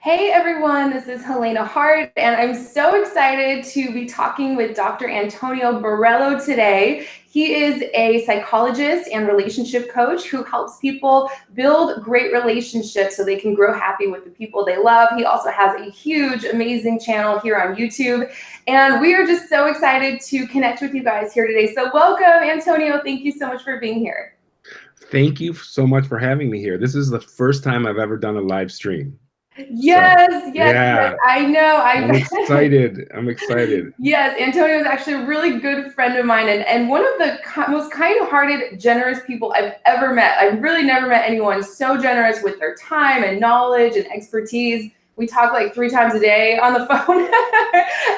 Hey everyone, this is Helena Hart, and I'm so excited to be talking with Dr. Antonio Borrello today. He is a psychologist and relationship coach who helps people build great relationships so they can grow happy with the people they love. He also has a huge, amazing channel here on YouTube, and we are just so excited to connect with you guys here today. So welcome, Antonio. Thank you so much for being here. Thank you so much for having me here. This is the first time I've ever done a live stream. Yes, Yeah, I know. I'm excited. I'm excited. Yes, Antonio is actually a really good friend of mine and one of the most kind-hearted, generous people I've ever met. I've really never met anyone so generous with their time and knowledge and expertise. We talk like 3 times a day on the phone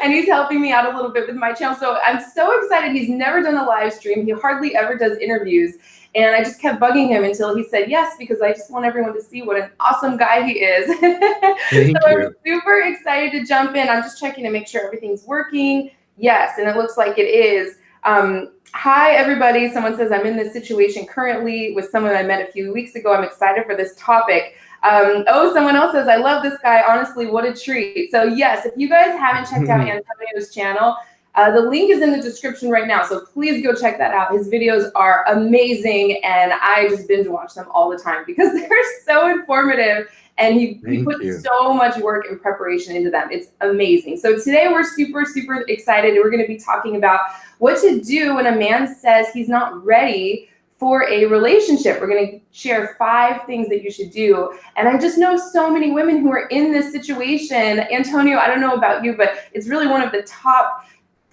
and he's helping me out a little bit with my channel. So I'm so excited. He's never done a live stream. He hardly ever does interviews. And I just kept bugging him until he said yes, because I just want everyone to see what an awesome guy he is. Thank So you. I'm super excited to jump in. I'm just checking to make sure everything's working. Yes, and it looks like it is. Hi, everybody. Someone says, I'm in this situation currently with someone I met a few weeks ago. I'm excited for this topic. Someone else says, I love this guy. Honestly, what a treat. So yes, if you guys haven't checked out Antonio's channel, the link is in the description right now, so please go check that out. His videos are amazing, and I just binge watch them all the time because they're so informative, and he puts so much work and preparation into them. It's amazing. So today we're super, super excited. We're going to be talking about what to do when a man says he's not ready for a relationship. We're going to share 5 things that you should do. And I just know so many women who are in this situation. Antonio, I don't know about you, but it's really one of the top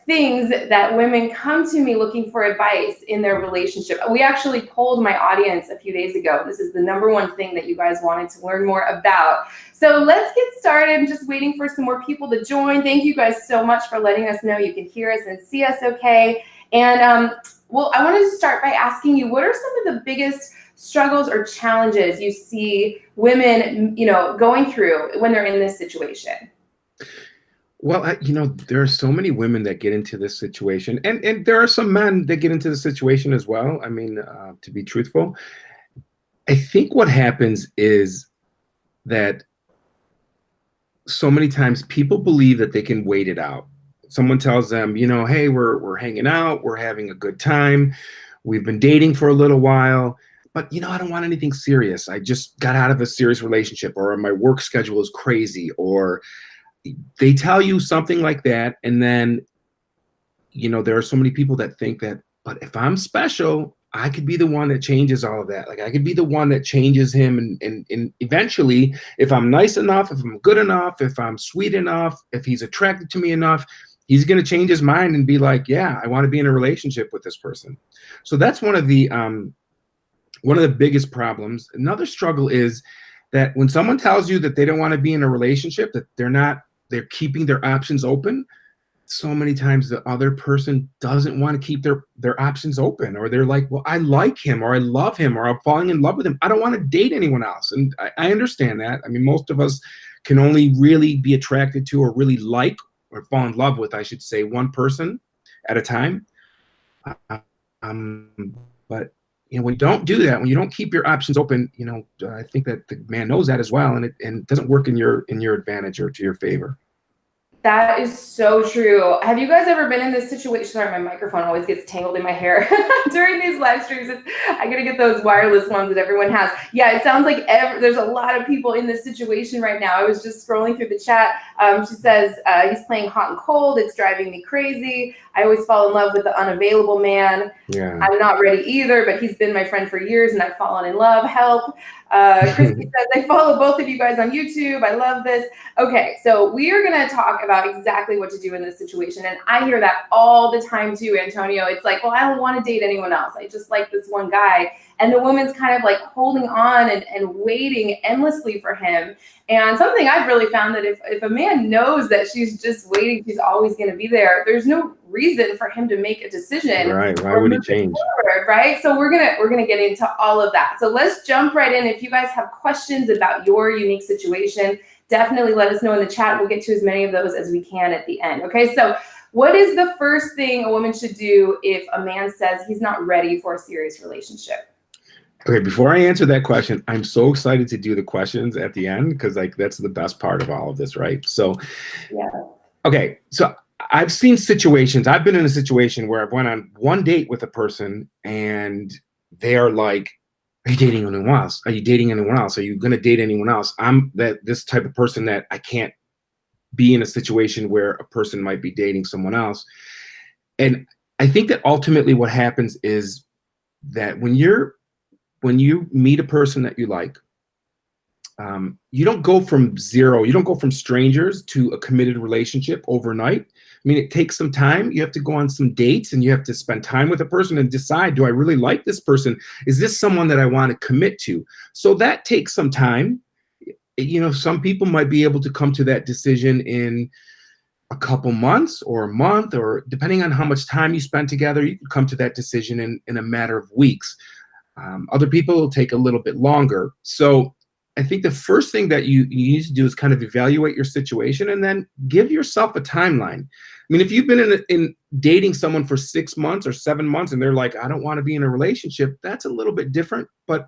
things that women come to me looking for advice in their relationship. We actually polled my audience a few days ago. This is the #1 thing that you guys wanted to learn more about. So let's get started. I'm just waiting for some more people to join. Thank you guys so much for letting us know you can hear us and see us okay. And well, I wanted to start by asking you, what are some of the biggest struggles or challenges you see women, going through when they're in this situation? Well, there are so many women that get into this situation, and there are some men that get into the situation as well. I mean, to be truthful, I think what happens is that so many times people believe that they can wait it out. Someone tells them, hey, we're hanging out, we're having a good time, we've been dating for a little while, but I don't want anything serious. I just got out of a serious relationship, or my work schedule is crazy, or they tell you something like that, and then there are so many people that think that, but if I'm special, I could be the one that changes all of that. Like, I could be the one that changes him, and eventually, if I'm nice enough, if I'm good enough, if I'm sweet enough, if he's attracted to me enough, he's going to change his mind and be like, yeah, I want to be in a relationship with this person. So that's one of the biggest problems. Another struggle is that when someone tells you that they don't want to be in a relationship, that they're keeping their options open, so many times the other person doesn't want to keep their options open, or they're like, well, I like him, or I love him, or I'm falling in love with him, I don't want to date anyone else. And I understand that. I mean, most of us can only really be attracted to, or really like, or fall in love with, I should say, one person at a time. But when you don't do that, when you don't keep your options open, I think that the man knows that as well, and it doesn't work in your advantage or to your favor. That is so true. Have you guys ever been in this situation? Sorry, my microphone always gets tangled in my hair during these live streams. I gotta get those wireless ones that everyone has. Yeah, it sounds like there's a lot of people in this situation right now. I was just scrolling through the chat. She says, he's playing hot and cold. It's driving me crazy. I always fall in love with the unavailable man. Yeah. I'm not ready either, but he's been my friend for years and I've fallen in love. Help. Christy says, I follow both of you guys on YouTube. I love this. Okay, so we are going to talk about exactly what to do in this situation. And I hear that all the time too, Antonio. It's like, well, I don't want to date anyone else. I just like this one guy. And the woman's kind of like holding on and waiting endlessly for him. And something I've really found that if a man knows that she's just waiting, she's always going to be there, there's no reason for him to make a decision. Right. Why would he change? Forward, right? So we're gonna get into all of that. So let's jump right in. If you guys have questions about your unique situation, definitely let us know in the chat. We'll get to as many of those as we can at the end. Okay, so what is the first thing a woman should do if a man says he's not ready for a serious relationship? Okay, before I answer that question, I'm so excited to do the questions at the end because like that's the best part of all of this, right? So, Yeah. okay, so I've seen situations. I've been in a situation where I've went on one date with a person and they are like, "Are you dating anyone else? Are you dating anyone else? Are you going to date anyone else?" I'm that this type of person that I can't be in a situation where a person might be dating someone else. And I think that ultimately what happens is that when you meet a person that you like, you don't go from zero, you don't go from strangers to a committed relationship overnight. I mean, it takes some time. You have to go on some dates and you have to spend time with a person and decide, do I really like this person? Is this someone that I want to commit to? So that takes some time. You know, some people might be able to come to that decision in a couple months or a month, or depending on how much time you spend together, you can come to that decision in a matter of weeks. Other people will take a little bit longer. So I think the first thing that you need to do is kind of evaluate your situation and then give yourself a timeline. I mean, if you've been in dating someone for 6 months or 7 months and they're like, I don't want to be in a relationship, that's a little bit different. But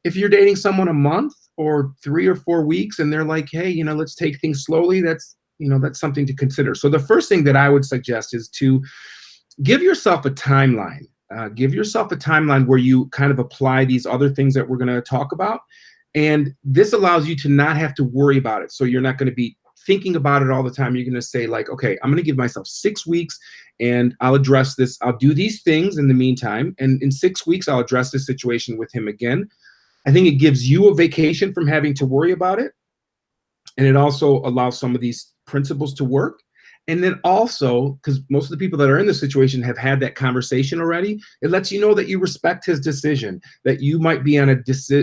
if you're dating someone a month or 3 or 4 weeks and they're like, hey, you know, let's take things slowly, that's, you know, that's something to consider. So the first thing that I would suggest is to give yourself a timeline. Give yourself a timeline where you kind of apply these other things that we're going to talk about. And this allows you to not have to worry about it. So you're not going to be thinking about it all the time. You're going to say like, okay, I'm going to give myself 6 weeks and I'll address this. I'll do these things in the meantime. And in 6 weeks, I'll address this situation with him again. I think it gives you a vacation from having to worry about it. And it also allows some of these principles to work. And then also, because most of the people that are in this situation have had that conversation already, it lets you know that you respect his decision, that you might be on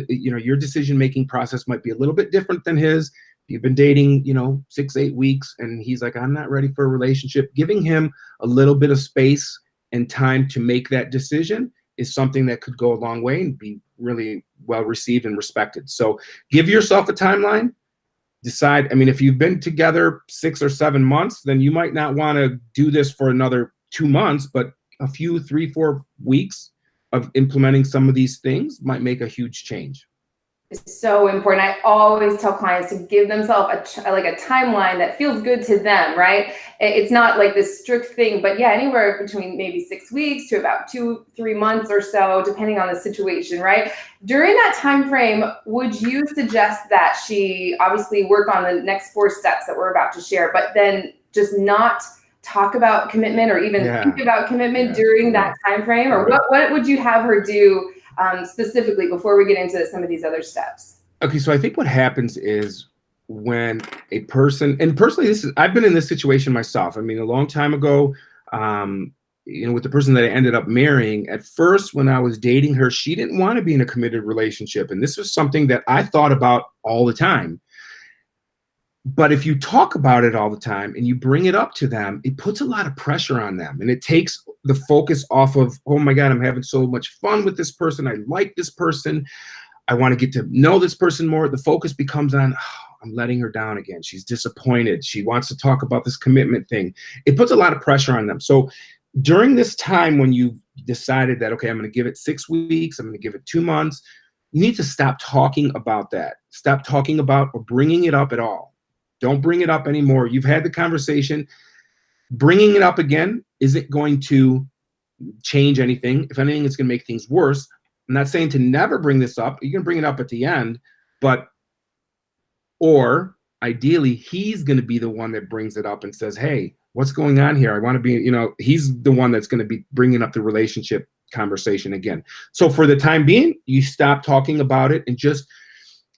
your decision-making process might be a little bit different than his. You've been dating, 6, 8 weeks, and he's like, I'm not ready for a relationship. Giving him a little bit of space and time to make that decision is something that could go a long way and be really well received and respected. So give yourself a timeline. Decide, I mean, if you've been together 6 or 7 months, then you might not want to do this for another 2 months, but a few, 3, 4 weeks of implementing some of these things might make a huge change. It's so important. I always tell clients to give themselves a timeline that feels good to them, right? It's not like this strict thing, but yeah, anywhere between maybe 6 weeks to about 2, 3 months or so, depending on the situation, right? During that time frame, would you suggest that she obviously work on the next 4 steps that we're about to share, but then just not talk about commitment or even think about commitment during that time frame? Or what would you have her do specifically before we get into some of these other steps? Okay, so I think what happens is when a person, and personally, I've been in this situation myself. I mean, a long time ago, with the person that I ended up marrying, at first when I was dating her, she didn't want to be in a committed relationship. And this was something that I thought about all the time. But if you talk about it all the time and you bring it up to them, it puts a lot of pressure on them. And it takes the focus off of, oh my God, I'm having so much fun with this person. I like this person. I want to get to know this person more. The focus becomes on, oh, I'm letting her down again. She's disappointed. She wants to talk about this commitment thing. It puts a lot of pressure on them. So during this time when you've decided that, okay, I'm going to give it 6 weeks, I'm going to give it 2 months, you need to stop talking about that. Stop talking about or bringing it up at all. Don't bring it up anymore. You've had the conversation. Bringing it up again isn't going to change anything. If anything, it's going to make things worse. I'm not saying to never bring this up. You can bring it up at the end, or ideally, he's going to be the one that brings it up and says, hey, what's going on here? I want to be, he's the one that's going to be bringing up the relationship conversation again. So for the time being, you stop talking about it and just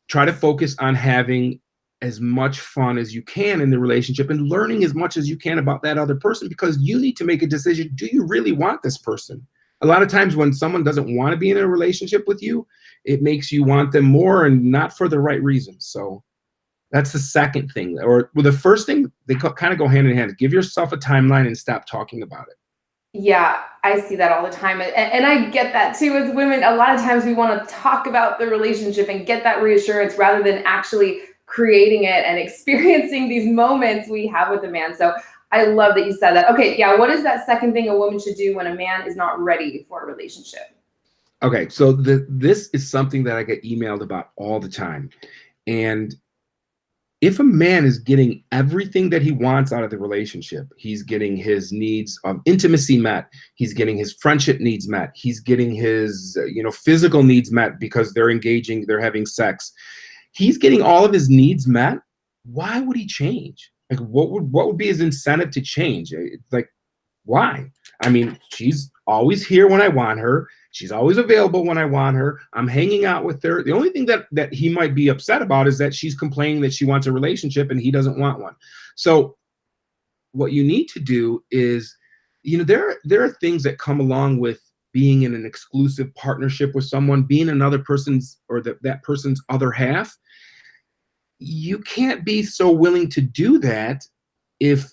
try to focus on having as much fun as you can in the relationship and learning as much as you can about that other person, because you need to make a decision. Do you really want this person? A lot of times when someone doesn't want to be in a relationship with you, it makes you want them more and not for the right reasons. So that's the second thing. Or the first thing, they kind of go hand in hand. Give yourself a timeline and stop talking about it. Yeah, I see that all the time. And I get that too as women. A lot of times we want to talk about the relationship and get that reassurance rather than actually creating it and experiencing these moments we have with a man. So I love that you said that. Okay, yeah, what is that second thing a woman should do when a man is not ready for a relationship? Okay, so this is something that I get emailed about all the time. And if a man is getting everything that he wants out of the relationship, he's getting his needs of intimacy met, he's getting his friendship needs met, he's getting his physical needs met because they're engaging, they're having sex. He's getting all of his needs met. Why would he change? Like, what would be his incentive to change? Like, why? I mean, she's always here when I want her. She's always available when I want her. I'm hanging out with her. The only thing that he might be upset about is that she's complaining that she wants a relationship and he doesn't want one. So what you need to do is, there are things that come along with being in an exclusive partnership with someone, being another person's or that person's other half. You can't be so willing to do that if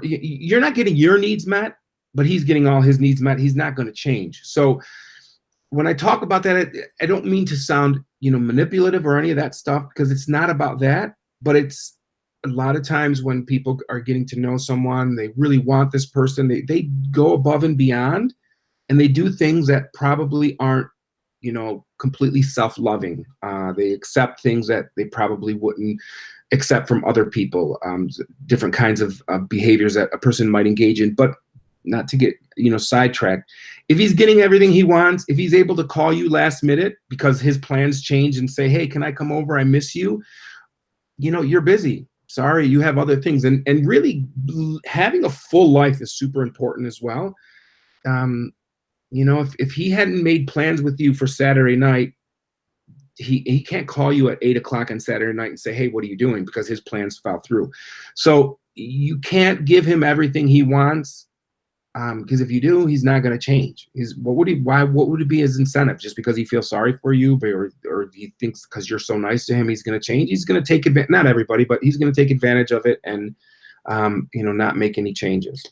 you're not getting your needs met, but he's getting all his needs met. He's not going to change. So when I talk about that, I don't mean to sound, manipulative or any of that stuff, because it's not about that. But it's a lot of times when people are getting to know someone, they really want this person, they go above and beyond, and they do things that probably aren't, completely self-loving. They accept things that they probably wouldn't accept from other people, different kinds of behaviors that a person might engage in. But not to get sidetracked, if he's getting everything he wants, if he's able to call you last minute because his plans change and say, hey, can I come over, I miss you, you're busy, sorry, you have other things. And really having a full life is super important as well. If he hadn't made plans with you for Saturday night, he can't call you at 8 o'clock on Saturday night and say, hey, what are you doing, because his plans fell through. So you can't give him everything he wants, because if you do, he's not going to change. What would it be his incentive? Just because he feels sorry for you, or he thinks because you're so nice to him, he's going to change? He's going to take advantage, not everybody, but he's going to take advantage of it and, not make any changes.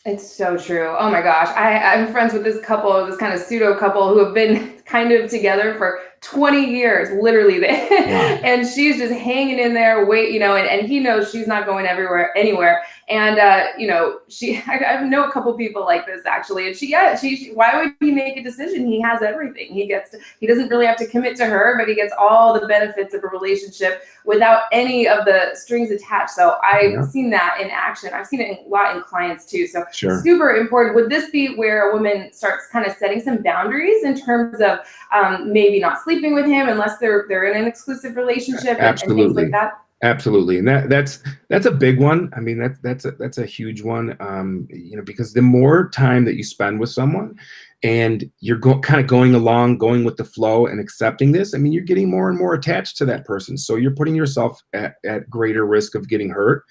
It's so true. Oh my gosh. I'm friends with this couple, this kind of pseudo couple who have been kind of together for 20 years, literally. Wow. And she's just hanging in there, and he knows she's not going anywhere. And, I know a couple people like this actually. And why would he make a decision? He has everything. He doesn't really have to commit to her, but he gets all the benefits of a relationship without any of the strings attached. So I've seen that in action. I've seen it a lot in clients too. So super important. Would this be where a woman starts kind of setting some boundaries in terms of maybe not sleeping with him unless they're in an exclusive relationship and things like that? Absolutely. And that's a big one. I mean, that's a huge one. Because the more time that you spend with someone and you're kind of going with the flow and accepting this, I mean, you're getting more and more attached to that person. So you're putting yourself at greater risk of getting hurt.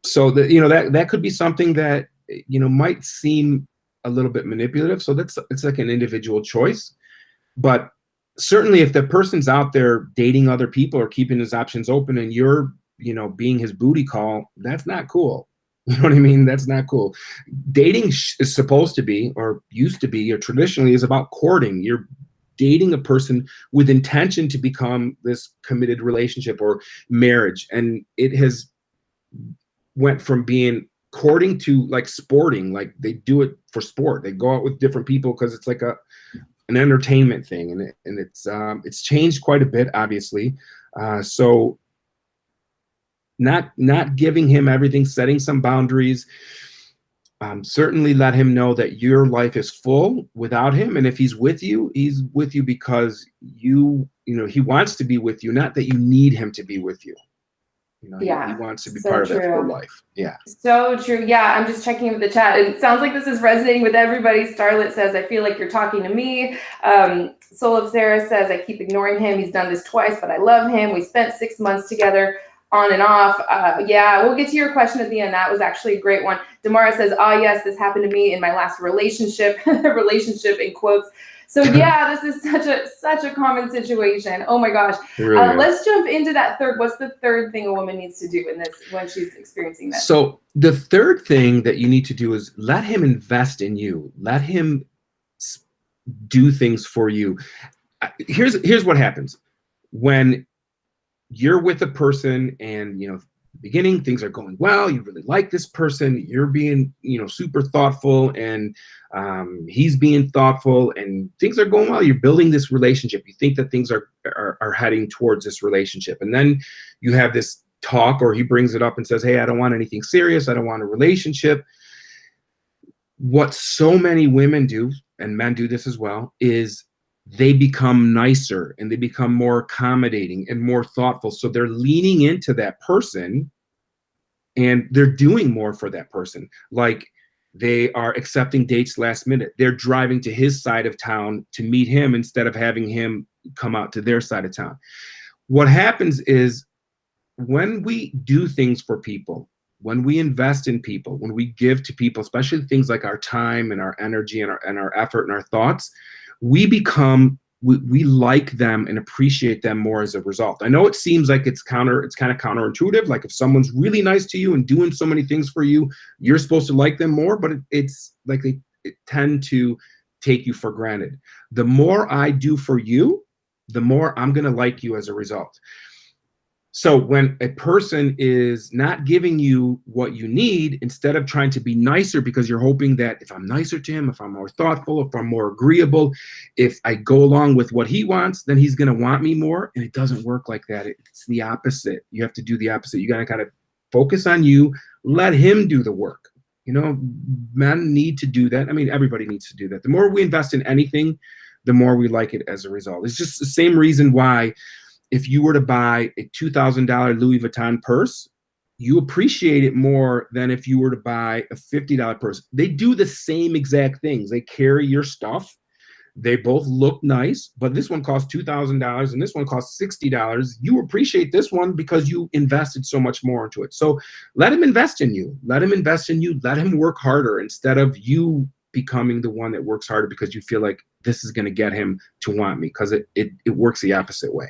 So that could be something that, might seem a little bit manipulative. So it's like an individual choice. But certainly if the person's out there dating other people or keeping his options open and you're, being his booty call, that's not cool. You know what I mean? That's not cool. Dating is supposed to be, or used to be, or traditionally is about courting. You're dating a person with intention to become this committed relationship or marriage. And it has went from being courting to like sporting, like they do it for sport. They go out with different people because it's like an entertainment thing, and it's changed quite a bit, obviously. So not giving him everything, setting some boundaries. Certainly let him know that your life is full without him, and if he's with you because he wants to be with you, not that you need him to be with you. He wants to be part of that full life. Yeah. So true. Yeah. I'm just checking with the chat. It sounds like this is resonating with everybody. Starlet says, I feel like you're talking to me. Soul of Sarah says, I keep ignoring him. He's done this twice, but I love him. We spent 6 months together on and off. We'll get to your question at the end. That was actually a great one. Damara says, yes, this happened to me in my last relationship, relationship in quotes. So this is such a common situation. Oh my gosh. Really let's jump into that third. What's the third thing a woman needs to do in this when she's experiencing this? So the third thing that you need to do is let him invest in you. Let him do things for you. Here's what happens when you're with a person and the beginning, things are going well. You really like this person. You're being, super thoughtful, and he's being thoughtful, and things are going well. You're building this relationship. You think that things are heading towards this relationship. And then you have this talk, or he brings it up and says, hey, I don't want anything serious. I don't want a relationship. What so many women do, and men do this as well, is they become nicer and they become more accommodating and more thoughtful. So they're leaning into that person and they're doing more for that person. Like, they are accepting dates last minute. They're driving to his side of town to meet him instead of having him come out to their side of town. What happens is, when we do things for people, when we invest in people, when we give to people, especially things like our time and our energy and our effort and our thoughts, we like them and appreciate them more as a result. I know it seems like it's kind of counterintuitive. Like, if someone's really nice to you and doing so many things for you, you're supposed to like them more, but it's like they tend to take you for granted. The more I do for you, the more I'm going to like you as a result. So when a person is not giving you what you need, instead of trying to be nicer because you're hoping that if I'm nicer to him, if I'm more thoughtful, if I'm more agreeable, if I go along with what he wants, then he's going to want me more. And it doesn't work like that. It's the opposite. You have to do the opposite. You got to kind of focus on you, let him do the work. Men need to do that. I mean, everybody needs to do that. The more we invest in anything, the more we like it as a result. It's just the same reason why, if you were to buy a $2,000 Louis Vuitton purse, you appreciate it more than if you were to buy a $50 purse. They do the same exact things. They carry your stuff. They both look nice, but this one costs $2,000 and this one costs $60. You appreciate this one because you invested so much more into it. So let him invest in you. Let him invest in you. Let him work harder instead of you becoming the one that works harder because you feel like this is going to get him to want me, because it works the opposite way.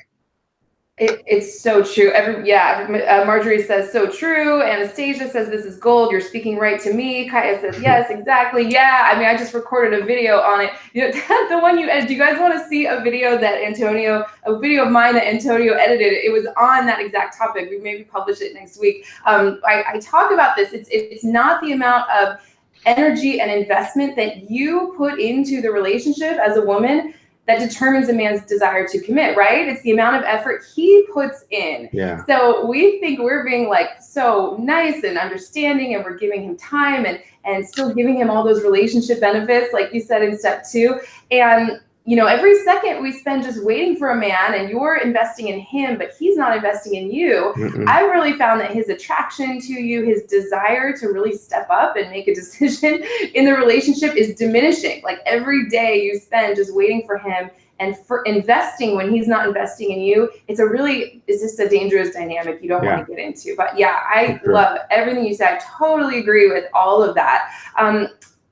It's so true. Marjorie says, so true. Anastasia says, this is gold. You're speaking right to me. Kaya says, yes, exactly. Yeah. I mean, I just recorded a video on it. The one you edited. Do you guys want to see a video of mine that Antonio edited? It was on that exact topic. We maybe publish it next week. I talk about this. It's not the amount of energy and investment that you put into the relationship as a woman that determines a man's desire to commit, right? It's the amount of effort he puts in. Yeah. So we think we're being like so nice and understanding, and we're giving him time and still giving him all those relationship benefits, like you said in step 2. And every second we spend just waiting for a man, and you're investing in him, but he's not investing in you. I've really found that his attraction to you, his desire to really step up and make a decision in the relationship is diminishing. Like, every day you spend just waiting for him and for investing when he's not investing in you, it's just a dangerous dynamic you don't want to get into. But yeah, I love everything you said. I totally agree with all of that.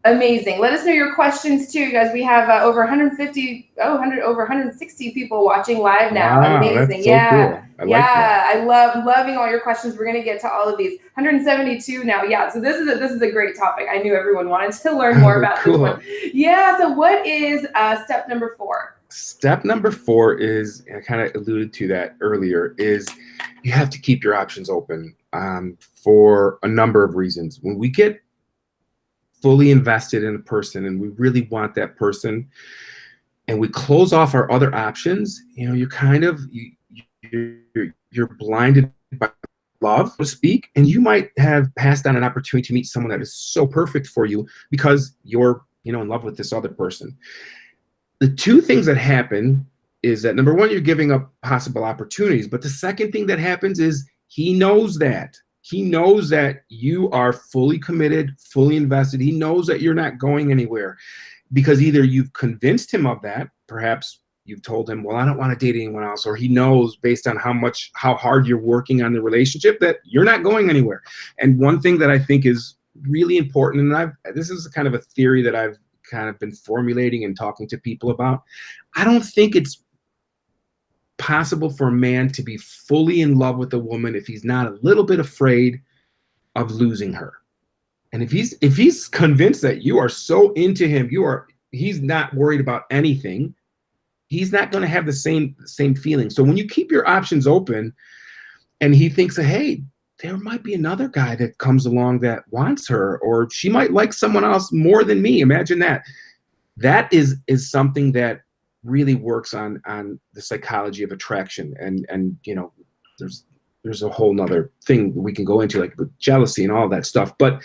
Amazing. Let us know your questions too, you guys. We have over 160 people watching live now. Wow, amazing. That's so cool. I like that. I loving all your questions. We're going to get to all of these. 172 now. Yeah. So this is a great topic. I knew everyone wanted to learn more about this one. Yeah. So what is step number 4? Step number 4 is, I kind of alluded to that earlier, is you have to keep your options open for a number of reasons. When we get fully invested in a person and we really want that person, and we close off our other options, you're blinded by love, so to speak, and you might have passed on an opportunity to meet someone that is so perfect for you because you're in love with this other person. The two things that happen is that, number one, you're giving up possible opportunities, but the second thing that happens is he knows that. He knows that you are fully committed, fully invested. He knows that you're not going anywhere, because either you've convinced him of that, perhaps you've told him, well, I don't want to date anyone else, or he knows based on how hard you're working on the relationship that you're not going anywhere. And one thing that I think is really important, and this is kind of a theory that I've kind of been formulating and talking to people about. I don't think it's possible for a man to be fully in love with a woman if he's not a little bit afraid of losing her. And if he's convinced that you are so into him, he's not worried about anything, he's not going to have the same feeling. So when you keep your options open and he thinks, hey, there might be another guy that comes along that wants her, or she might like someone else more than me. Imagine that. That is something that really works on the psychology of attraction. And there's a whole nother thing we can go into, like with jealousy and all that stuff. But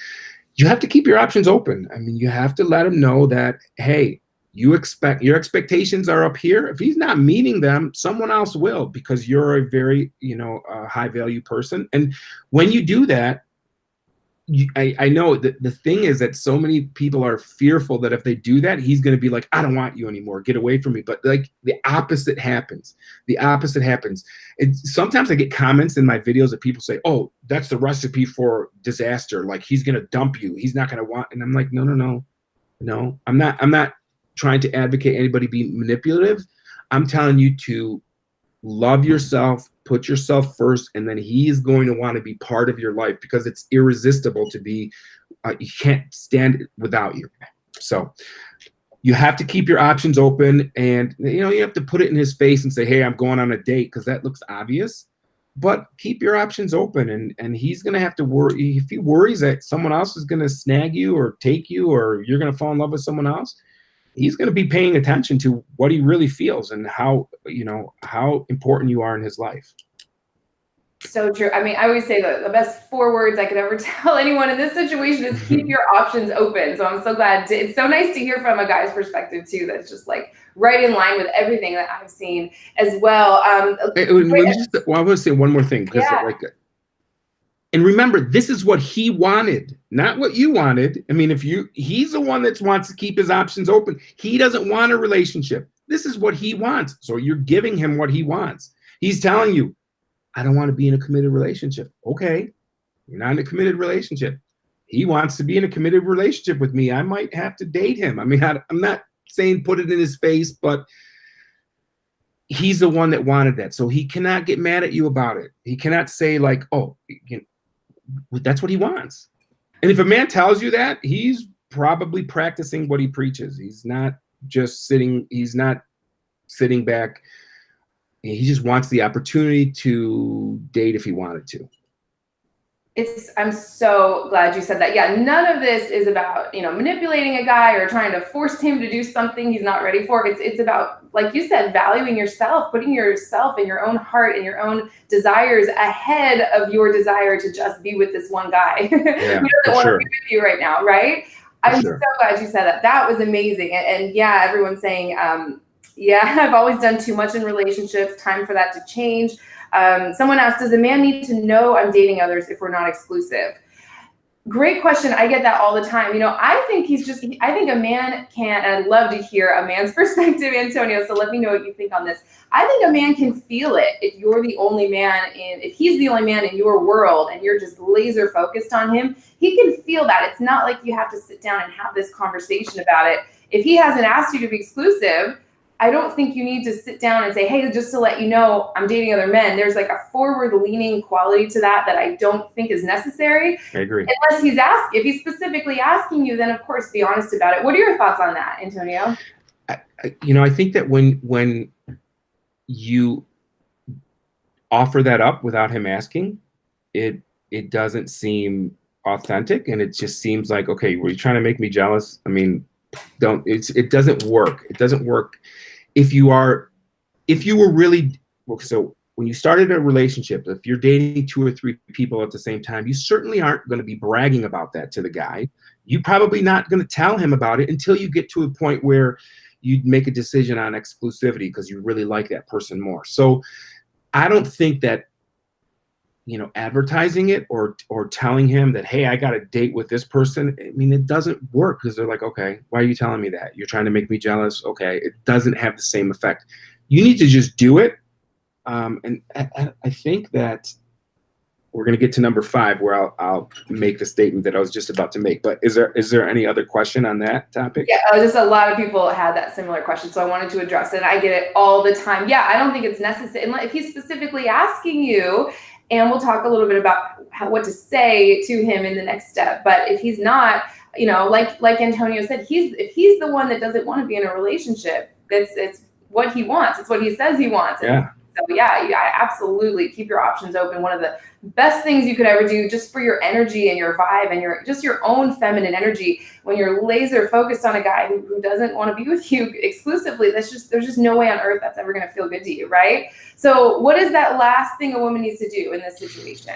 you have to keep your options open. I mean, you have to let him know that, hey, your expectations are up here. If he's not meeting them, someone else will, because you're a very, high value person. And when you do that, I know that the thing is that so many people are fearful that if they do that, he's going to be like, I don't want you anymore. Get away from me. But like the opposite happens. The opposite happens. And sometimes I get comments in my videos that people say, oh, that's the recipe for disaster. Like, he's going to dump you. He's not going to want. And I'm like, no. I'm not trying to advocate anybody be manipulative. I'm telling you to love yourself, put yourself first, and then he's going to want to be part of your life, because it's irresistible to be, you can't stand without you. So you have to keep your options open, and you have to put it in his face and say, hey, I'm going on a date, because that looks obvious. But keep your options open, and he's going to have to worry. If he worries that someone else is going to snag you or take you, or you're going to fall in love with someone else, he's going to be paying attention to what he really feels and how important you are in his life. So true. I mean, I always say the best 4 words I could ever tell anyone in this situation is keep your options open. So I'm so glad. It's so nice to hear from a guy's perspective too. That's just like right in line with everything that I've seen as well. I want to say one more thing. Yeah. And remember, this is what he wanted, not what you wanted. I mean, he's the one that wants to keep his options open. He doesn't want a relationship. This is what he wants. So you're giving him what he wants. He's telling you, I don't want to be in a committed relationship. Okay, you're not in a committed relationship. He wants to be in a committed relationship with me. I might have to date him. I mean, I'm not saying put it in his face, but he's the one that wanted that. So he cannot get mad at you about it. He cannot say like, oh, that's what he wants. And if a man tells you that, he's probably practicing what he preaches. He's not sitting back. He just wants the opportunity to date if he wanted to. I'm so glad you said that. Yeah, none of this is about, manipulating a guy or trying to force him to do something he's not ready for. It's about, like you said, valuing yourself, putting yourself and your own heart and your own desires ahead of your desire to just be with this one guy. Yeah, who doesn't want to be with you right now, right? I'm so glad you said that. That was amazing. And yeah, everyone's saying, yeah, I've always done too much in relationships. Time for that to change. Someone asked, does a man need to know I'm dating others if we're not exclusive? Great question. I get that all the time. I think I think a man can, and I'd love to hear a man's perspective, Antonio, so let me know what you think on this. I think a man can feel it if you're the only man if he's the only man in your world and you're just laser focused on him, he can feel that. It's not like you have to sit down and have this conversation about it. If he hasn't asked you to be exclusive, I don't think you need to sit down and say, hey, just to let you know, I'm dating other men. There's like a forward-leaning quality to that I don't think is necessary. I agree. Unless if he's specifically asking you, then of course be honest about it. What are your thoughts on that, Antonio? I think that when you offer that up without him asking, it doesn't seem authentic, and it just seems like, okay, were you trying to make me jealous? I mean, it doesn't work. It doesn't work. If you were really, so when you started a relationship, if you're dating 2 or 3 people at the same time, you certainly aren't going to be bragging about that to the guy. You're probably not going to tell him about it until you get to a point where you make a decision on exclusivity because you really like that person more. So I don't think that, advertising it or telling him that, hey, I got a date with this person, I mean, it doesn't work, because they're like, okay, why are you telling me that? You're trying to make me jealous? Okay, it doesn't have the same effect. You need to just do it. And I think that we're going to get to number 5, where I'll make the statement that I was just about to make. But is there any other question on that topic? Yeah, just a lot of people had that similar question, so I wanted to address it. I get it all the time. Yeah, I don't think it's necessary. If he's specifically asking you, and we'll talk a little bit about what to say to him in the next step. But if he's not, like Antonio said, if he's the one that doesn't want to be in a relationship, it's what he wants. It's what he says he wants. Yeah. So yeah, I absolutely keep your options open. One of the best things you could ever do, just for your energy and your vibe and your own feminine energy, when you're laser focused on a guy who doesn't want to be with you exclusively, there's just no way on earth that's ever going to feel good to you, right? So what is that last thing a woman needs to do in this situation?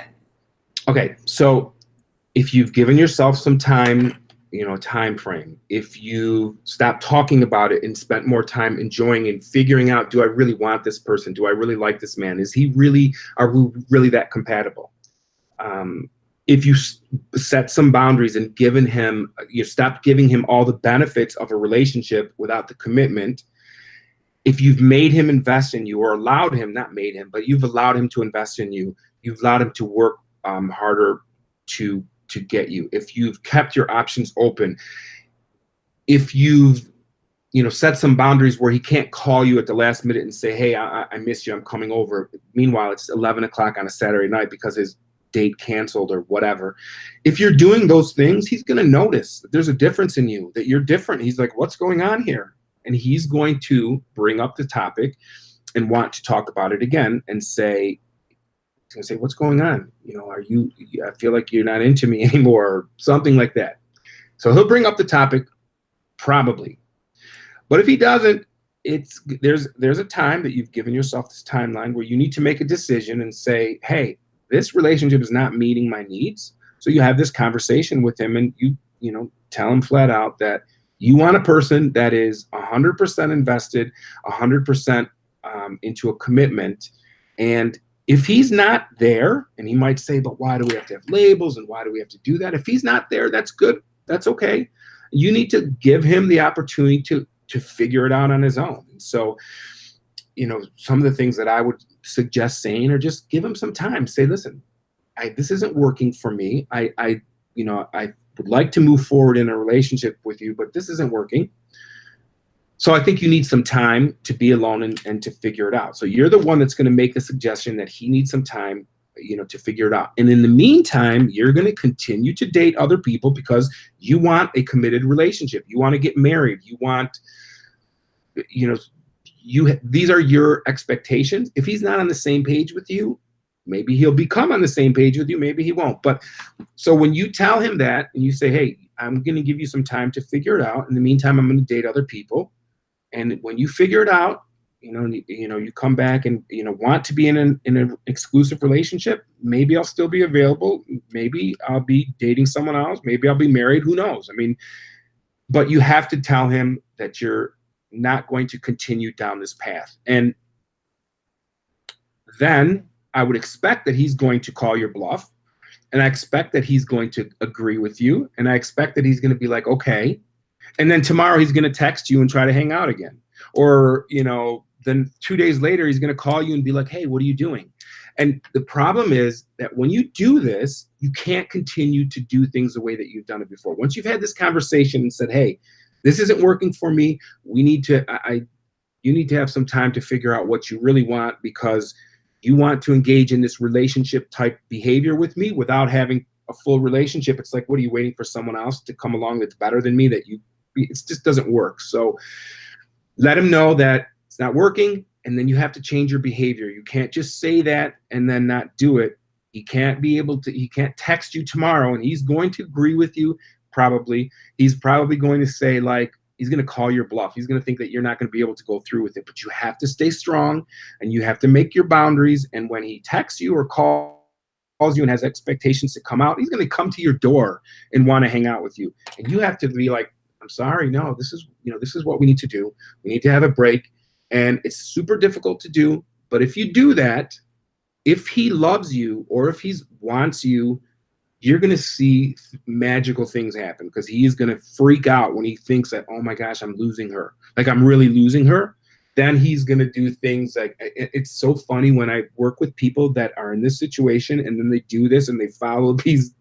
Okay, so if you've given yourself some time, time frame, if you stop talking about it and spent more time enjoying and figuring out, do I really want this person? Do I really like this man? Are we really that compatible? If you set some boundaries and you stop giving him all the benefits of a relationship without the commitment, if you've made him invest in you, or allowed him, not made him, but you've allowed him to invest in you, you've allowed him to work harder to get you, if you've kept your options open, if you've set some boundaries where he can't call you at the last minute and say, hey, I miss you, I'm coming over. Meanwhile, it's 11 o'clock on a Saturday night because his date canceled or whatever. If you're doing those things, he's going to notice that there's a difference in you, that you're different. He's like, what's going on here? And he's going to bring up the topic and want to talk about it again and say, what's going on? I feel like you're not into me anymore, or something like that. So he'll bring up the topic, probably. But if he doesn't, there's a time that you've given yourself, this timeline where you need to make a decision and say, hey, this relationship is not meeting my needs. So you have this conversation with him, and you tell him flat out that you want a person that is 100% invested, 100% into a commitment. And if he's not there, and he might say, but why do we have to have labels, and why do we have to do that? If he's not there, that's good. That's okay. You need to give him the opportunity to figure it out on his own. And so, some of the things that I would suggest saying are just give him some time. Say, listen, this isn't working for me. I would like to move forward in a relationship with you, but this isn't working. So I think you need some time to be alone and to figure it out. So you're the one that's going to make the suggestion that he needs some time, to figure it out. And in the meantime, you're going to continue to date other people because you want a committed relationship. You want to get married. You want, these are your expectations. If he's not on the same page with you, maybe he'll become on the same page with you. Maybe he won't. But so when you tell him that and you say, hey, I'm going to give you some time to figure it out. In the meantime, I'm going to date other people. And when you figure it out, you come back and, want to be in an exclusive relationship. Maybe I'll still be available. Maybe I'll be dating someone else. Maybe I'll be married. Who knows? But you have to tell him that you're not going to continue down this path. And then I would expect that he's going to call your bluff. And I expect that he's going to agree with you. And I expect that he's going to be like, okay. And then tomorrow he's going to text you and try to hang out again. Or, then 2 days later, he's going to call you and be like, hey, what are you doing? And the problem is that when you do this, you can't continue to do things the way that you've done it before. Once you've had this conversation and said, hey, this isn't working for me, you need to have some time to figure out what you really want, because you want to engage in this relationship type behavior with me without having a full relationship. It's like, what are you waiting for someone else to come along that's better than me? It just doesn't work. So let him know that it's not working, and then you have to change your behavior. You can't just say that and then not do it. He can't text you tomorrow and he's going to agree with you. Probably. He's probably going to say, like, he's going to call your bluff. He's going to think that you're not going to be able to go through with it, but you have to stay strong and you have to make your boundaries. And when he texts you or calls you and has expectations to come out, he's going to come to your door and want to hang out with you. And you have to be like, I'm sorry, no, this is what we need to do. We need to have a break. And it's super difficult to do. But if you do that, if he loves you or if he wants you, you're going to see magical things happen, because he is going to freak out when he thinks that, oh my gosh, I'm losing her. Like, I'm really losing her. Then he's going to do things like, it's so funny when I work with people that are in this situation and then they do this and they follow these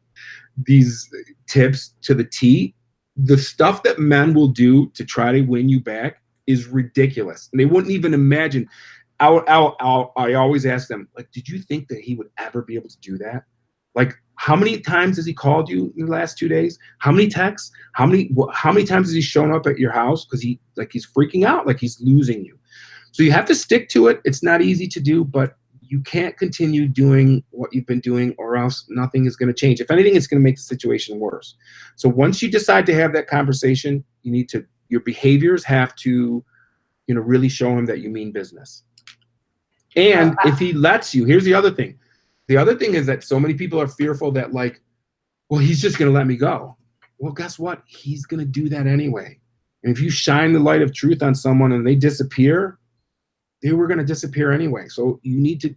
tips to the T. The stuff that men will do to try to win you back is ridiculous. And they wouldn't even imagine. I always ask them, like, did you think that he would ever be able to do that? Like, how many times has he called you in the last 2 days? How many texts? How many times has he shown up at your house? Because he's freaking out, like he's losing you. So you have to stick to it. It's not easy to do, but you can't continue doing what you've been doing, or else nothing is going to change. If anything, it's going to make the situation worse. So once you decide to have that conversation, your behaviors have to, really show him that you mean business. And if he lets you, here's the other thing. The other thing is that so many people are fearful that, like, well, he's just going to let me go. Well, guess what? He's going to do that anyway. And if you shine the light of truth on someone and they disappear, they were going to disappear anyway. So you need to,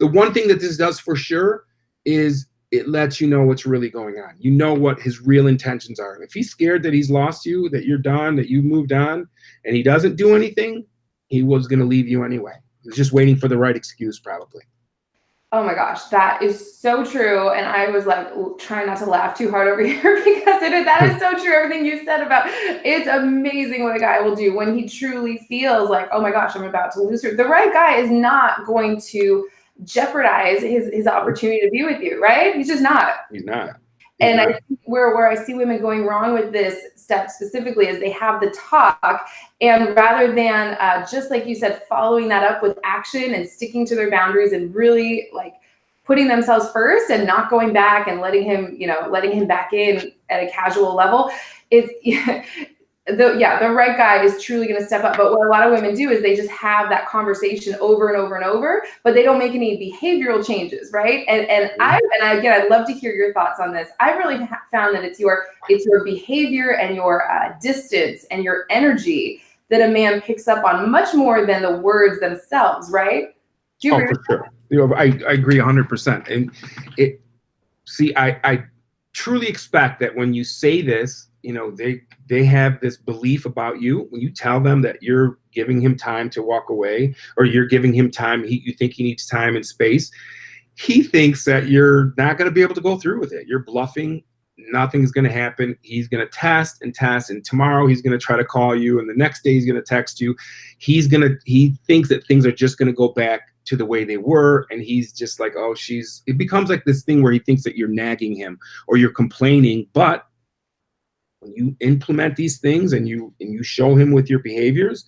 the one thing that this does for sure is it lets you know what's really going on. You know what his real intentions are. If he's scared that he's lost you, that you're done, that you moved on, and he doesn't do anything, he was going to leave you anyway. He was just waiting for the right excuse, probably. Oh my gosh, that is so true. And I was like trying not to laugh too hard over here because that is so true. Everything you said about it's amazing what a guy will do when he truly feels like, oh my gosh, I'm about to lose her. The right guy is not going to jeopardize his opportunity to be with you, right? He's just not. He's not. And I think where I see women going wrong with this step specifically is they have the talk, and rather than just like you said, following that up with action and sticking to their boundaries and really like putting themselves first and not going back and letting him back in at a casual level, the right guy is truly going to step up. But what a lot of women do is they just have that conversation over and over and over, but they don't make any behavioral changes, right? And I'd love to hear your thoughts on this. I've really found that it's your behavior and your distance and your energy that a man picks up on much more than the words themselves, right? Do you agree? For sure. I agree 100%. And I truly expect that when you say this, they have this belief about you. When you tell them that you're giving him time to walk away, or you're giving him time, you think he needs time and space, he thinks that you're not going to be able to go through with it. You're bluffing. Nothing's going to happen. He's going to test, and tomorrow he's going to try to call you, and the next day he's going to text you. He thinks that things are just going to go back to the way they were, and he's just like, it becomes like this thing where he thinks that you're nagging him or you're complaining. But when you implement these things and you show him with your behaviors,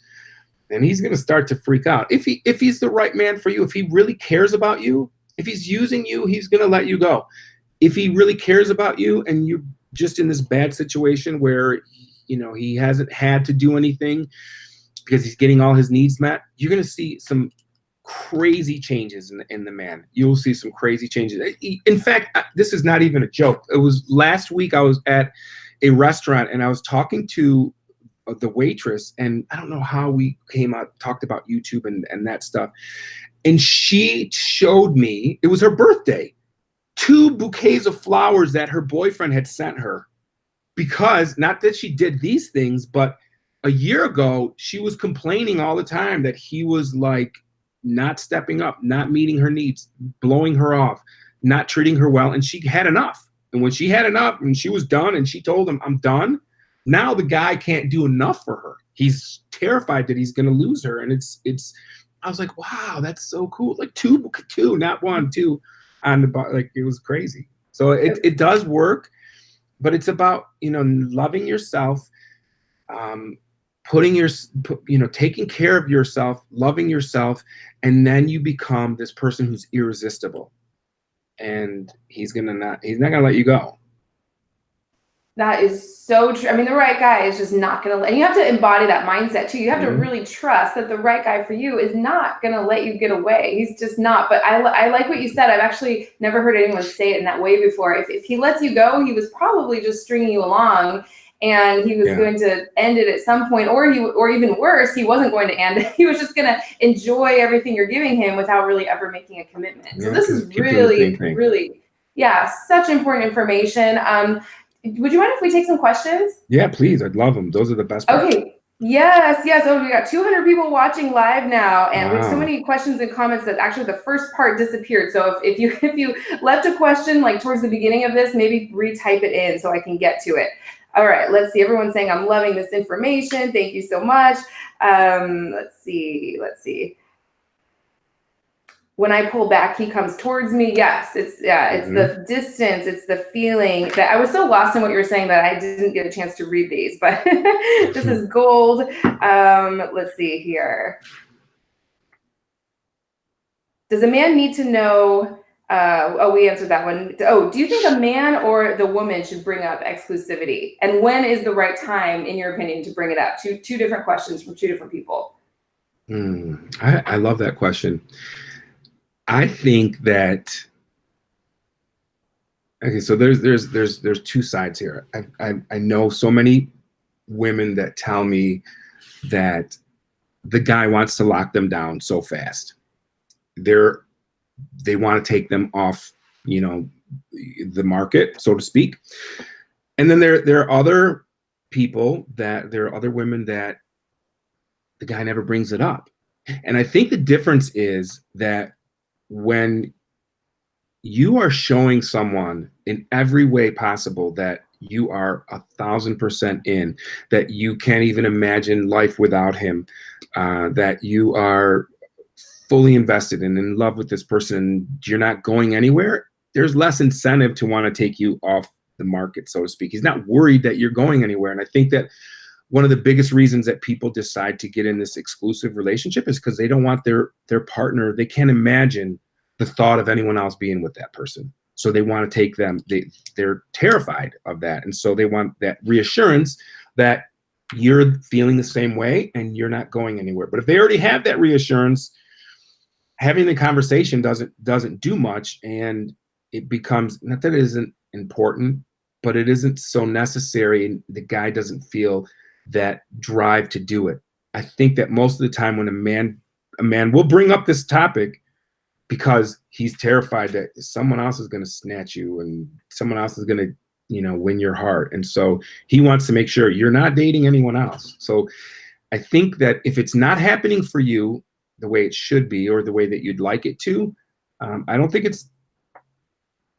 then he's going to start to freak out. If he's the right man for you, if he really cares about you, if he's using you, he's going to let you go. If he really cares about you and you're just in this bad situation where he hasn't had to do anything because he's getting all his needs met, you're going to see some crazy changes in the man. You'll see some crazy changes. In fact, this is not even a joke. It was last week I was at a restaurant and I was talking to the waitress, and I don't know how we talked about YouTube and that stuff. And she showed me, it was her birthday, 2 bouquets of flowers that her boyfriend had sent her, because not that she did these things, but a year ago, she was complaining all the time that he was like not stepping up, not meeting her needs, blowing her off, not treating her well. And she had enough. And when she had enough and she was done and she told him, I'm done, now the guy can't do enough for her. He's terrified that he's going to lose her. And I was like, wow, that's so cool. Like 2, not 1, 2 on the, like, it was crazy. So it does work, but it's about, loving yourself, taking care of yourself, loving yourself, and then you become this person who's irresistible. And he's not gonna let you go. That is so true. I mean, the right guy is just not going to let, and you have to embody that mindset too. You have to really trust that the right guy for you is not going to let you get away. He's just not. But I like what you said. I've actually never heard anyone say it in that way before. If he lets you go, he was probably just stringing you along, and he was going to end it at some point, or even worse, he wasn't going to end it. He was just going to enjoy everything you're giving him without really ever making a commitment. So this is really, such important information. Would you mind if we take some questions? Yeah, please. I'd love them. Those are the best parts. Okay. Yes. Oh, we got 200 people watching live now, and we have so many questions and comments that actually the first part disappeared. So if you left a question like towards the beginning of this, maybe retype it in so I can get to it. All right. Let's see. Everyone's saying I'm loving this information. Thank you so much. Let's see. When I pull back, he comes towards me. Yes, it's the distance, it's the feeling that I was so lost in what you were saying that I didn't get a chance to read these, but this is gold. Let's see here. Does a man need to know? We answered that one. Oh, do you think a man or the woman should bring up exclusivity? And when is the right time, in your opinion, to bring it up? Two different questions from two different people. I love that question. I think that, okay, so there's two sides here. I know so many women that tell me that the guy wants to lock them down so fast. They want to take them off, the market, so to speak. And then there are other people there are other women that the guy never brings it up. And I think the difference is that when you are showing someone in every way possible that you are 1,000% in, that you can't even imagine life without him, that you are fully invested and in love with this person, and you're not going anywhere, there's less incentive to want to take you off the market, so to speak. He's not worried that you're going anywhere. And I think that one of the biggest reasons that people decide to get in this exclusive relationship is because they don't want their partner, they can't imagine the thought of anyone else being with that person. So they want to take them, they're terrified of that. And so they want that reassurance that you're feeling the same way and you're not going anywhere. But if they already have that reassurance, having the conversation doesn't do much, and it becomes, not that it isn't important, but it isn't so necessary, and the guy doesn't feel that drive to do it. I think that most of the time when a man will bring up this topic because he's terrified that someone else is going to snatch you and someone else is going to, win your heart. And so he wants to make sure you're not dating anyone else. So I think that if it's not happening for you the way it should be, or the way that you'd like it to, I don't think it's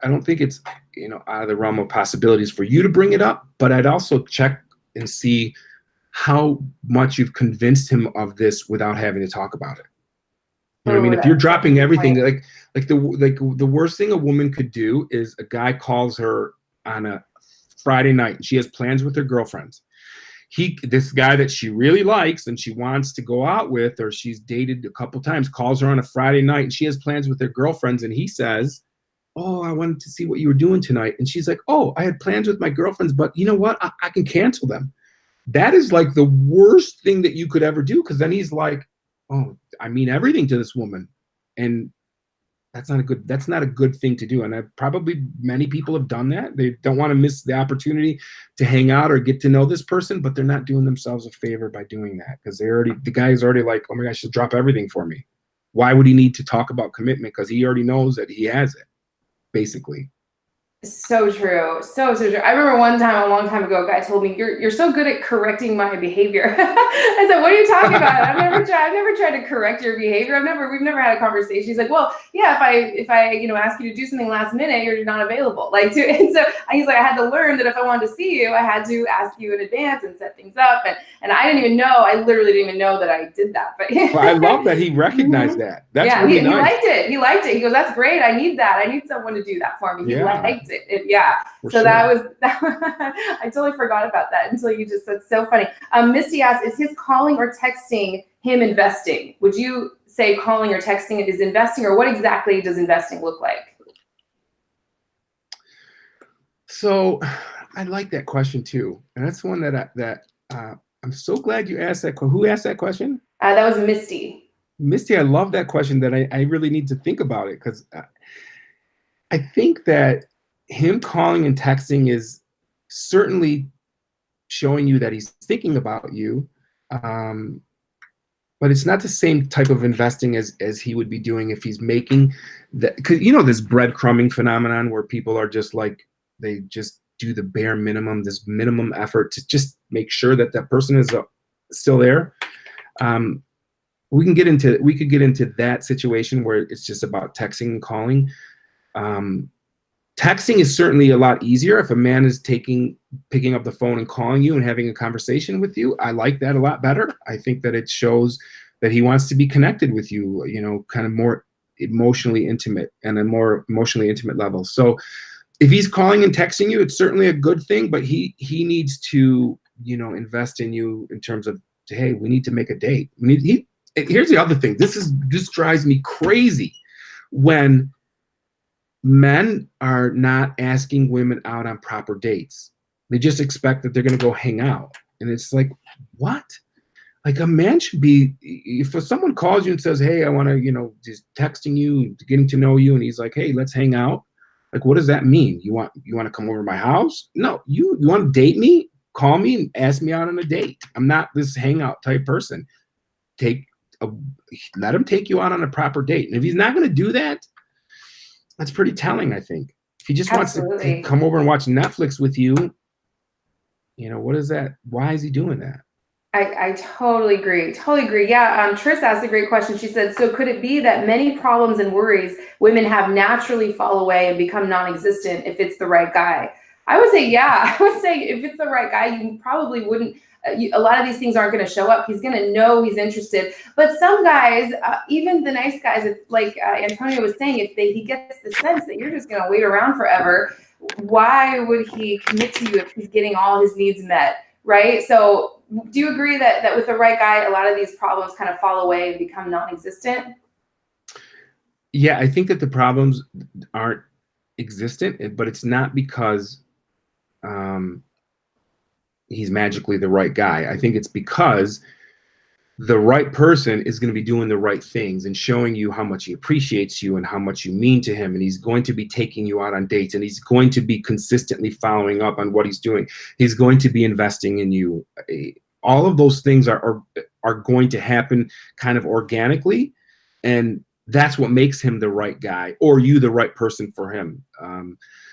out of the realm of possibilities for you to bring it up. But I'd also check and see how much you've convinced him of this without having to talk about it. You know what I mean? If you're dropping everything, like the worst thing a woman could do is a guy calls her on a Friday night and she has plans with her girlfriends. This guy that she really likes and she wants to go out with, or she's dated a couple times, calls her on a Friday night and she has plans with her girlfriends, and he says, "Oh, I wanted to see what you were doing tonight." And she's like, "Oh, I had plans with my girlfriends, but you know what? I can cancel them." That is like the worst thing that you could ever do, because then he's like, "Oh, I mean everything to this woman," and that's not a good thing to do. And probably many people have done that. They don't want to miss the opportunity to hang out or get to know this person, but they're not doing themselves a favor by doing that, because the guy is already like, "Oh my gosh, she'll drop everything for me." Why would he need to talk about commitment? Because he already knows that he has it, basically. So true. So true. I remember one time, a long time ago, a guy told me, you're so good at correcting my behavior. I said, "What are you talking about? I've never tried to correct your behavior. We've never had a conversation." He's like, "Well, yeah, if I ask you to do something last minute, you're not available." And so he's like, "I had to learn that if I wanted to see you, I had to ask you in advance and set things up." And I didn't even know, I literally didn't even know that I did that. But well, I love that he recognized that. That's really nice. He liked it. He goes, "That's great. I need that. I need someone to do that for me." He liked it. So sure. That was I totally forgot about that until you just said. So funny. Misty asks, is his calling or texting him investing? Would you say calling or texting is investing, or what exactly does investing look like? So I like that question too, and that's one that I'm so glad you asked that. Who asked that question? That was Misty. Misty, I love that question. That I really need to think about it, because I think that him calling and texting is certainly showing you that he's thinking about you, but it's not the same type of investing as he would be doing if he's making that. Because this breadcrumbing phenomenon where people are just like, they just do the bare minimum, this minimum effort to just make sure that that person is still there. We could get into that situation where it's just about texting and calling. Texting is certainly a lot easier if a man is picking up the phone and calling you and having a conversation with you. I like that a lot better. I think that it shows that he wants to be connected with you, kind of more emotionally intimate and a more emotionally intimate level. So if he's calling and texting you, it's certainly a good thing, but he needs to, invest in you in terms of, hey, we need to make a date. Here's the other thing. This drives me crazy. when men are not asking women out on proper dates. They just expect that they're going to go hang out. And it's like, what? Like, a man should be, if someone calls you and says, hey, I want to, just texting you, getting to know you, and he's like, hey, let's hang out. Like, what does that mean? You want to come over to my house? No, you want to date me? Call me and ask me out on a date. I'm not this hangout type person. Let him take you out on a proper date. And if he's not going to do that, that's pretty telling, I think. If he just wants to come over and watch Netflix with you, what is that? Why is he doing that? I totally agree. Totally agree. Yeah. Triss asked a great question. She said, so could it be that many problems and worries women have naturally fall away and become non-existent if it's the right guy? I would say, yeah. I would say if it's the right guy, you probably wouldn't. A lot of these things aren't going to show up. He's going to know he's interested. But some guys, even the nice guys, like Antonio was saying, if he gets the sense that you're just going to wait around forever, why would he commit to you if he's getting all his needs met? Right? So do you agree that with the right guy, a lot of these problems kind of fall away and become non-existent? Yeah, I think that the problems aren't existent, but it's not because he's magically the right guy. I think it's because the right person is going to be doing the right things and showing you how much he appreciates you and how much you mean to him. And he's going to be taking you out on dates, and he's going to be consistently following up on what he's doing. He's going to be investing in you. All of those things are going to happen kind of organically. And that's what makes him the right guy, or you the right person for him.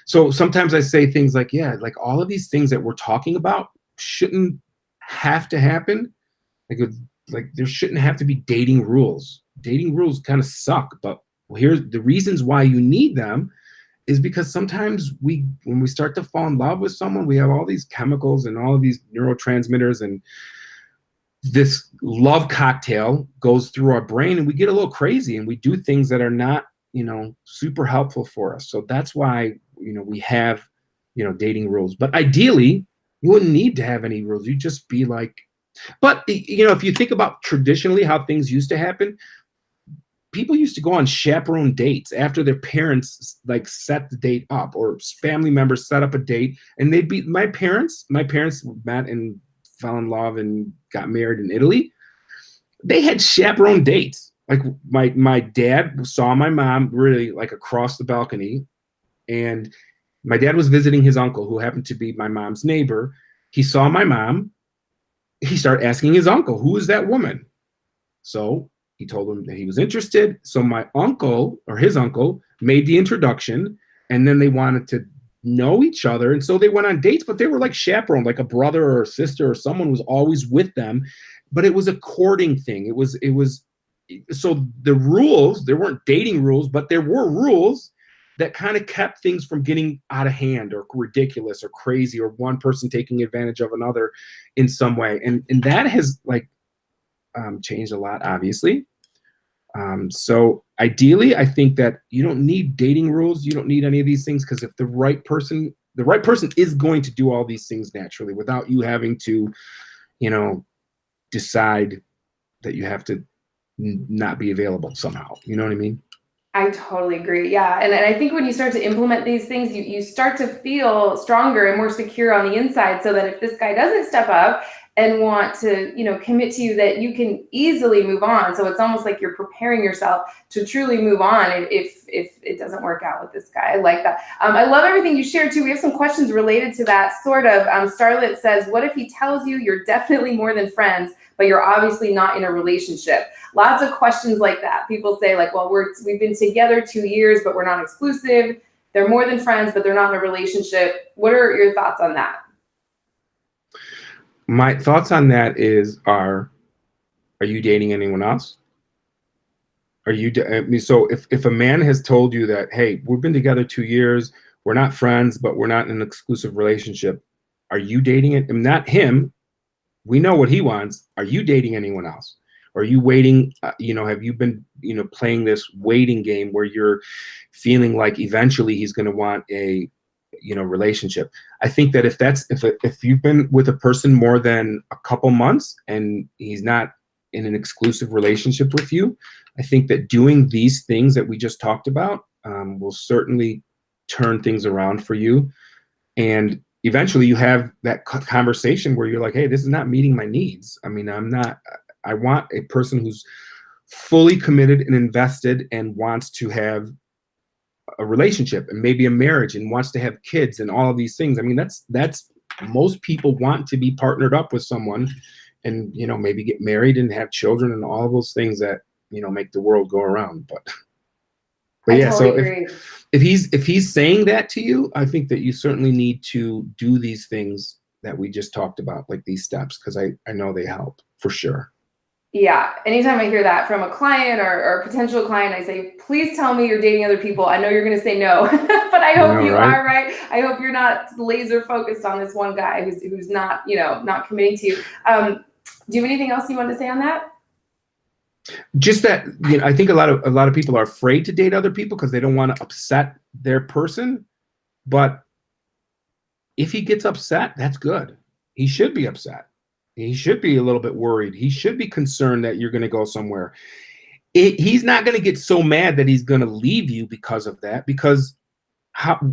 So sometimes I say things like, yeah, like all of these things that we're talking about shouldn't have to happen. Like there shouldn't have to be dating rules. Dating rules kind of suck, but here's the reasons why you need them is because sometimes when we start to fall in love with someone, we have all these chemicals and all of these neurotransmitters, and this love cocktail goes through our brain, and we get a little crazy and we do things that are not, super helpful for us. So that's why, we have, dating rules. But ideally, you wouldn't need to have any rules. You'd just be like, but, if you think about traditionally how things used to happen, people used to go on chaperone dates after their parents like set the date up, or family members set up a date, and they'd be my parents met and fell in love and got married in Italy. They had chaperone dates. Like my dad saw my mom really like across the balcony, and my dad was visiting his uncle, who happened to be my mom's neighbor. He saw my mom. He started asking his uncle, who is that woman? So he told him that he was interested. So my uncle, or his uncle, made the introduction, and then they wanted to know each other. And so they went on dates, but they were like chaperone, like a brother or a sister or someone was always with them. But it was a courting thing. It was so the rules, there weren't dating rules, but there were rules that kind of kept things from getting out of hand or ridiculous or crazy, or one person taking advantage of another in some way. And that has changed a lot, obviously. So ideally, I think that you don't need dating rules. You don't need any of these things, because if the right person is going to do all these things naturally without you having to, decide that you have to not be available somehow. You know what I mean? I totally agree. Yeah. And I think when you start to implement these things, you start to feel stronger and more secure on the inside, so that if this guy doesn't step up and want to, commit to you, that you can easily move on. So it's almost like you're preparing yourself to truly move on if it doesn't work out with this guy. I like that. I love everything you shared too. We have some questions related to that sort of. Starlet says, what if he tells you you're definitely more than friends, but you're obviously not in a relationship? Lots of questions like that. People say like, well, we've been together 2 years, but we're not exclusive. They're more than friends, but they're not in a relationship. What are your thoughts on that? My thoughts on that are you dating anyone else? So if a man has told you that, hey, we've been together 2 years, we're not friends, but we're not in an exclusive relationship, are you dating it? And not him. We know what he wants. Are you dating anyone else? Or are you waiting? Have you been, playing this waiting game where you're feeling like eventually he's going to want a, relationship? I think that if you've been with a person more than a couple months and he's not in an exclusive relationship with you, I think that doing these things that we just talked about will certainly turn things around for you. And eventually you have that conversation where you're like, hey, this is not meeting my needs. I mean, I want a person who's fully committed and invested and wants to have a relationship and maybe a marriage and wants to have kids and all of these things. I mean, that's most people want to be partnered up with someone and, you know, maybe get married and have children and all of those things that, you know, make the world go around. But yeah, totally so agree. if he's saying that to you, I think that you certainly need to do these things that we just talked about, like these steps, because I know they help for sure. Yeah. Anytime I hear that from a client or a potential client, I say, please tell me you're dating other people. I know you're going to say no, but I hope you are, right? I hope you're not laser focused on this one guy who's not, you know, not committing to you. Do you have anything else you want to say on that? Just that, you know, I think a lot of people are afraid to date other people because they don't want to upset their person. But if he gets upset, that's good. He should be upset. He should be a little bit worried. He should be concerned that you're going to go somewhere. He's not going to get so mad that he's going to leave you because of that. Because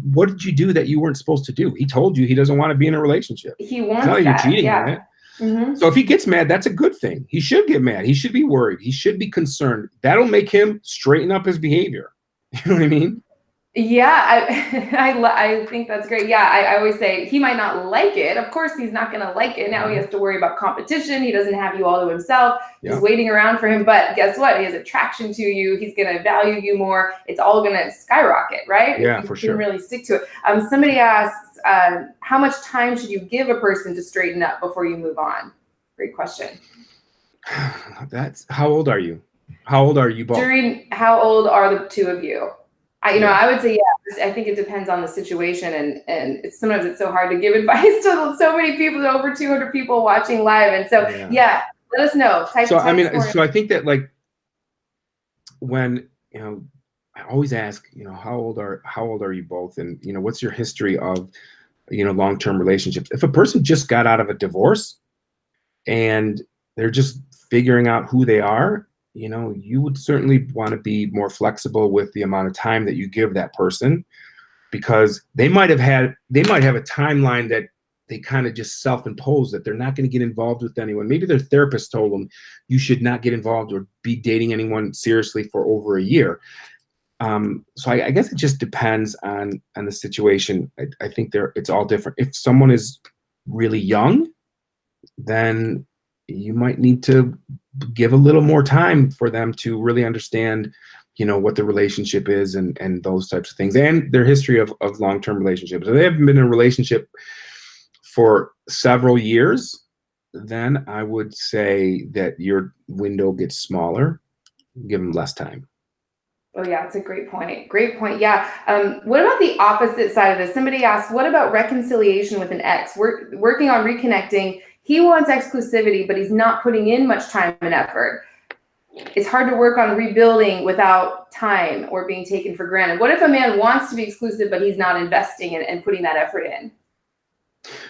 what did you do that you weren't supposed to do? He told you he doesn't want to be in a relationship. He wants it's not like that. You're cheating yeah. on it. Mm-hmm. So if he gets mad, that's a good thing. He should get mad. He should be worried. He should be concerned. That'll make him straighten up his behavior. You know what I mean? Yeah, I think that's great. Yeah, I always say he might not like it. Of course, he's not going to like it. Now he has to worry about competition. He doesn't have you all to himself. He's waiting around for him. But guess what? He has attraction to you. He's going to value you more. It's all going to skyrocket, right? Yeah, if you for can sure. really stick to it. Somebody asks, how much time should you give a person to straighten up before you move on? Great question. How old are you? How old are you both? How old are the two of you? I would say, yeah, I think it depends on the situation. And sometimes it's so hard to give advice to so many people, over 200 people watching live. And so, yeah let us know. So I think that, like, when, you know, I always ask, you know, how old are you both? And, you know, what's your history of, you know, long-term relationships? If a person just got out of a divorce and they're just figuring out who they are, you know, you would certainly want to be more flexible with the amount of time that you give that person, because they might have a timeline that they kind of just self-impose, that they're not going to get involved with anyone. Maybe their therapist told them you should not get involved or be dating anyone seriously for over a year. So I guess it just depends on the situation. I think it's all different. If someone is really young, then you might need to give a little more time for them to really understand, you know, what the relationship is and those types of things, and their history of long-term relationships. If they haven't been in a relationship for several years, then I would say that your window gets smaller. Give them less time. Oh yeah, it's a great point. Great point. Yeah. What about the opposite side of this? Somebody asked, what about reconciliation with an ex? We're working on reconnecting. He wants exclusivity, but he's not putting in much time and effort. It's hard to work on rebuilding without time or being taken for granted. What if a man wants to be exclusive, but he's not investing and putting that effort in?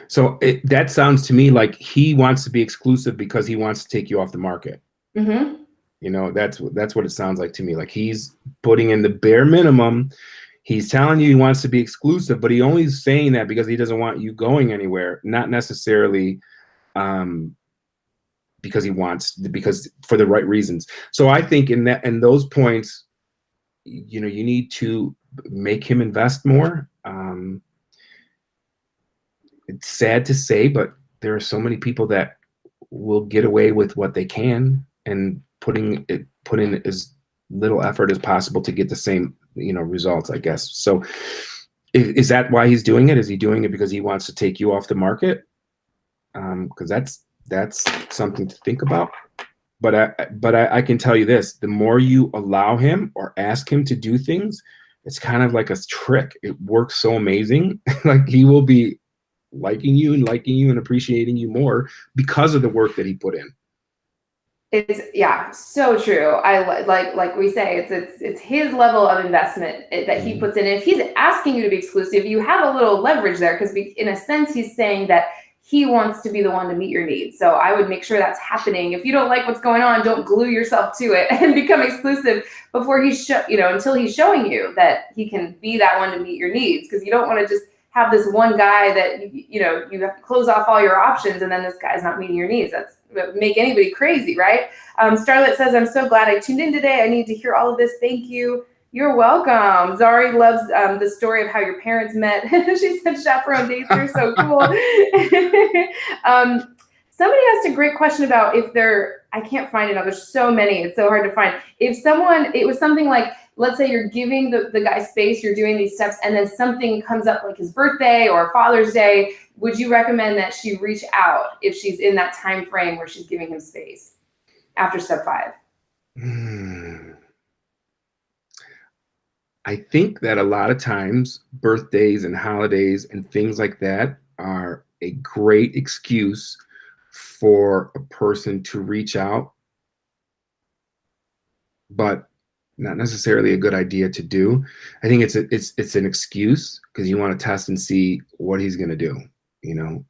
So that sounds to me like he wants to be exclusive because he wants to take you off the market. Mm-hmm. You know, that's what it sounds like to me. Like he's putting in the bare minimum. He's telling you he wants to be exclusive, but he only is saying that because he doesn't want you going anywhere, not necessarily because for the right reasons. So I think in those points, you know, you need to make him invest more. It's sad to say, but there are so many people that will get away with what they can and put in as little effort as possible to get the same, you know, results, I guess. So is that why he's doing it? Is he doing it because he wants to take you off the market? Because that's something to think about. But I can tell you this: the more you allow him or ask him to do things, it's kind of like a trick. It works so amazing. Like he will be liking you and appreciating you more because of the work that he put in. It's so true. I like we say, it's his level of investment that he puts in. If he's asking you to be exclusive, you have a little leverage there, because in a sense he's saying that he wants to be the one to meet your needs. So I would make sure that's happening. If you don't like what's going on, don't glue yourself to it and become exclusive before until he's showing you that he can be that one to meet your needs. Because you don't want to just have this one guy that, you have to close off all your options and then this guy's not meeting your needs. That would make anybody crazy, right? Starlet says, I'm so glad I tuned in today. I need to hear all of this. Thank you. You're welcome. Zari loves the story of how your parents met. She said chaperone dates are so cool. Somebody asked a great question about I can't find it now. There's so many. It's so hard to find. It was something like, let's say you're giving the guy space, you're doing these steps, and then something comes up like his birthday or Father's Day. Would you recommend that she reach out if she's in that time frame where she's giving him space after step 5? I think that a lot of times birthdays and holidays and things like that are a great excuse for a person to reach out, but not necessarily a good idea to do. I think it's an excuse because you want to test and see what he's going to do.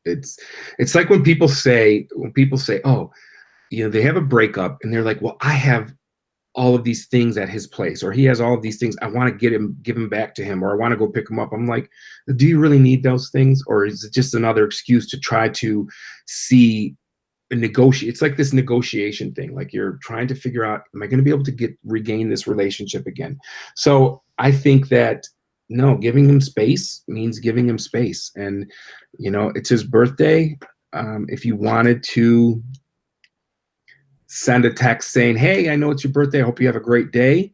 It's like when people say, oh, they have a breakup and they're like, well, I have all of these things at his place, or he has all of these things. I want to give him back to him, or I want to go pick him up. I'm like, do you really need those things? Or is it just another excuse to try to see and negotiate? It's like this negotiation thing. Like you're trying to figure out, am I going to be able to regain this relationship again? So I think that no, giving him space means giving him space. And, it's his birthday. If you wanted to send a text saying, hey, I know it's your birthday, I hope you have a great day,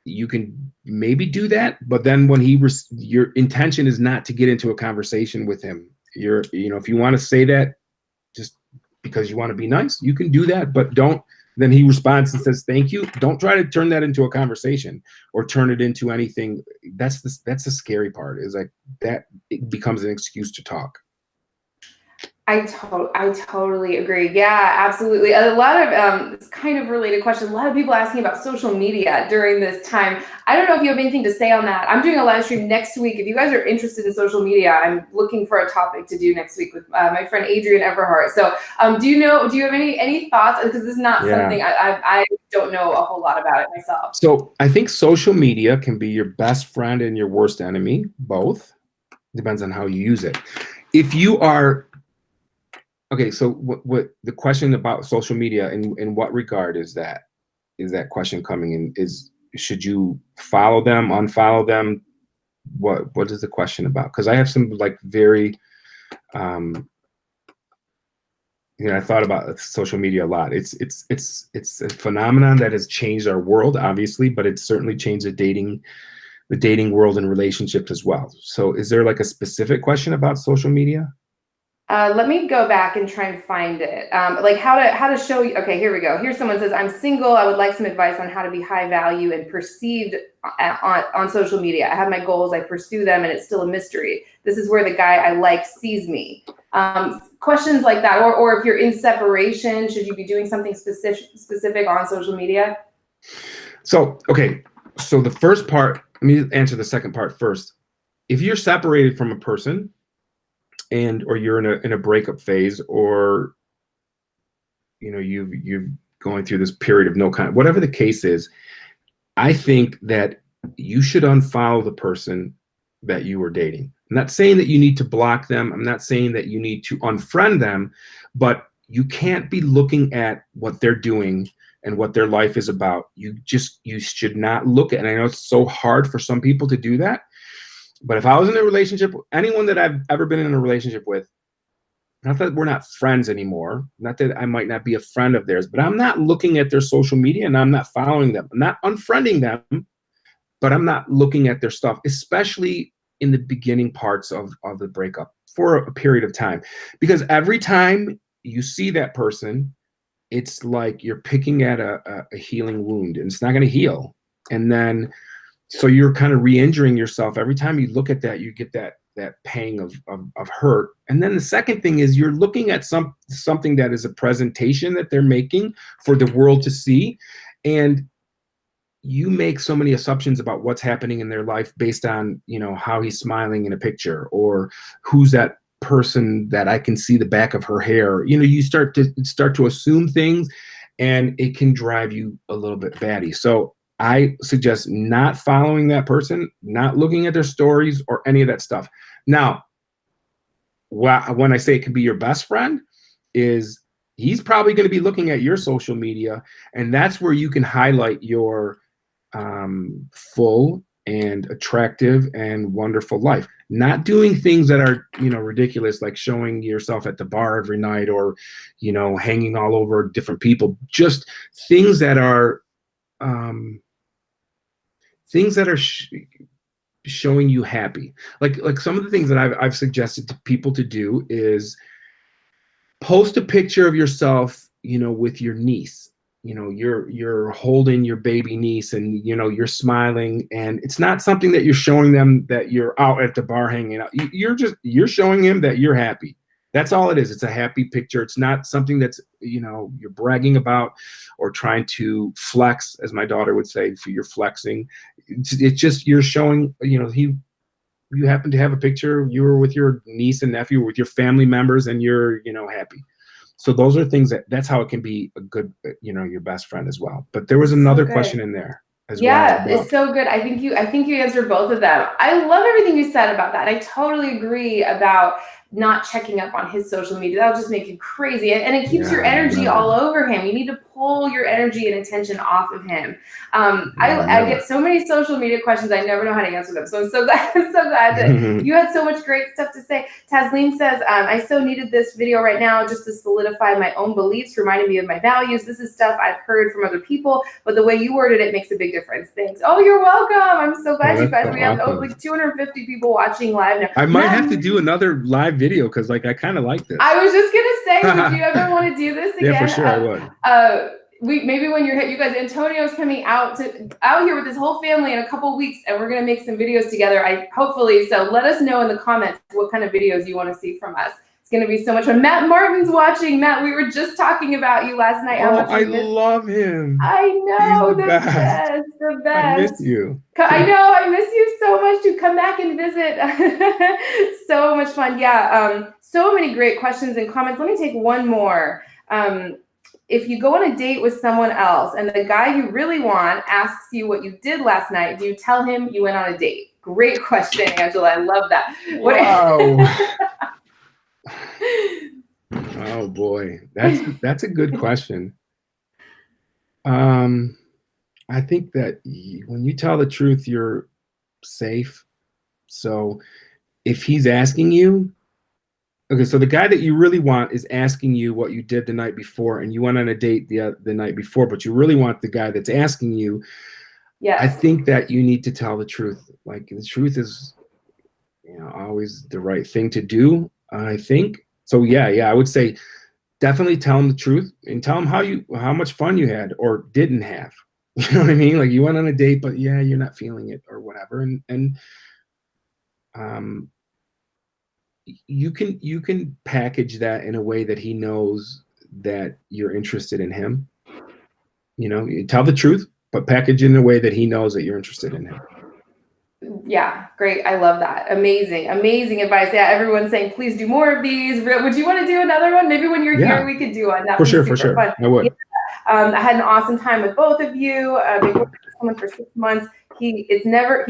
you can maybe do that. But then when your intention is not to get into a conversation with him. If you want to say that just because you want to be nice, you can do that, but then he responds and says thank you. Don't try to turn that into a conversation or turn it into anything. That's the scary part, is like that it becomes an excuse to talk. I totally agree. Yeah, absolutely. A lot of it's kind of related question. A lot of people asking about social media during this time. I don't know if you have anything to say on that. I'm doing a live stream next week. If you guys are interested in social media, I'm looking for a topic to do next week with my friend Adrian Everhart. So, do you have any thoughts? Because this is not something I don't know a whole lot about it myself. So I think social media can be your best friend and your worst enemy. Both depends on how you use it. If you are okay, so what the question about social media, in what regard is that question coming in? Should you follow them, unfollow them? What is the question about? Because I have some like very, I thought about social media a lot. It's a phenomenon that has changed our world, obviously, but it's certainly changed the dating world and relationships as well. So is there like a specific question about social media? Let me go back and try and find it. Like how to show you. Okay, here we go. Here someone says, I'm single. I would like some advice on how to be high value and perceived on social media. I have my goals. I pursue them and it's still a mystery. This is where the guy I like sees me. Questions like that. Or if you're in separation, should you be doing something specific on social media? So, okay. So the first part, let me answer the second part first. If you're separated from a person, or you're in a breakup phase, or you've going through this period of no kind, whatever the case is, I think that you should unfollow the person that you were dating. I'm not saying that you need to block them. I'm not saying that you need to unfriend them, but you can't be looking at what they're doing and what their life is about. You should not look at, and I know it's so hard for some people to do that, but if I was in a relationship, anyone that I've ever been in a relationship with, not that we're not friends anymore, not that I might not be a friend of theirs, but I'm not looking at their social media and I'm not following them. I'm not unfriending them, but I'm not looking at their stuff, especially in the beginning parts of the breakup for a period of time. Because every time you see that person, it's like you're picking at a healing wound and it's not going to heal. And then so you're kind of re-injuring yourself. Every time you look at that, you get that pang of hurt. And then the second thing is you're looking at something that is a presentation that they're making for the world to see. And you make so many assumptions about what's happening in their life based on, how he's smiling in a picture, or who's that person that I can see the back of her hair. You know, you start to assume things, and it can drive you a little bit batty. So I suggest not following that person, not looking at their stories or any of that stuff. Now, when I say it can be your best friend, is he's probably going to be looking at your social media, and that's where you can highlight your full and attractive and wonderful life. Not doing things that are, you know, ridiculous, like showing yourself at the bar every night, or, you know, hanging all over different people. Just things that are showing you happy. Like some of the things that I've suggested to people to do is post a picture of yourself, you know, with your niece. You know, you're holding your baby niece, and, you know, you're smiling, and it's not something that you're showing them that you're out at the bar hanging out. You're showing him that you're happy. That's all it is. It's a happy picture. It's not something that's, you know, you're bragging about or trying to flex, as my daughter would say, for you're flexing. It's just, you're showing, you know, you happen to have a picture, you were with your niece and nephew, with your family members, and you're, you know, happy. So those are things that's how it can be a good, you know, your best friend as well. But there was another question in there as well. Yeah, it's so good. I think you answered both of them. I love everything you said about that. I totally agree about not checking up on his social media. That'll just make you crazy. And it keeps your energy all over him. You need to pull your energy and attention off of him. I get so many social media questions. I never know how to answer them. So I'm so glad that you had so much great stuff to say. Tasleen says, I so needed this video right now just to solidify my own beliefs, reminding me of my values. This is stuff I've heard from other people, but the way you worded it makes a big difference. Thanks. Oh, you're welcome. I'm so glad you guys. We have like 250 people watching live now. I might have to do another live video, because like I kind of like this. I was just gonna say, would you ever want to do this again? Yeah, for sure, I would. Maybe when you're you guys, Antonio's coming out here with his whole family in a couple weeks, and we're gonna make some videos together. Hopefully. So let us know in the comments what kind of videos you want to see from us. It's gonna be so much fun. Matt Martin's watching. Matt, we were just talking about you last night. Oh, I love him. I know, the best. The best. I miss you. I know, I miss you so much. To come back and visit. So much fun. Yeah. So many great questions and comments. Let me take one more. If you go on a date with someone else and the guy you really want asks you what you did last night, do you tell him you went on a date? Great question, Angela. I love that. Wow. Oh boy, that's a good question. I think that when you tell the truth, you're safe. So if he's asking you, okay, so the guy that you really want is asking you what you did the night before, and you went on a date the night before, but you really want the guy that's asking you. Yeah, I think that you need to tell the truth. Like, the truth is, you know, always the right thing to do, I think. So yeah, I would say definitely tell him the truth, and tell him how much fun you had or didn't have. You know what I mean? Like, you went on a date, but yeah, you're not feeling it or whatever. And you can package that in a way that he knows that you're interested in him. You know, you tell the truth, but package it in a way that he knows that you're interested in him. Yeah, great. I love that. Amazing advice. Yeah, everyone's saying, please do more of these. Would you want to do another one? Maybe when you're here, we could do one. That'd be super fun. I would. Yeah. I had an awesome time with both of you. Been working with someone for 6 months. He never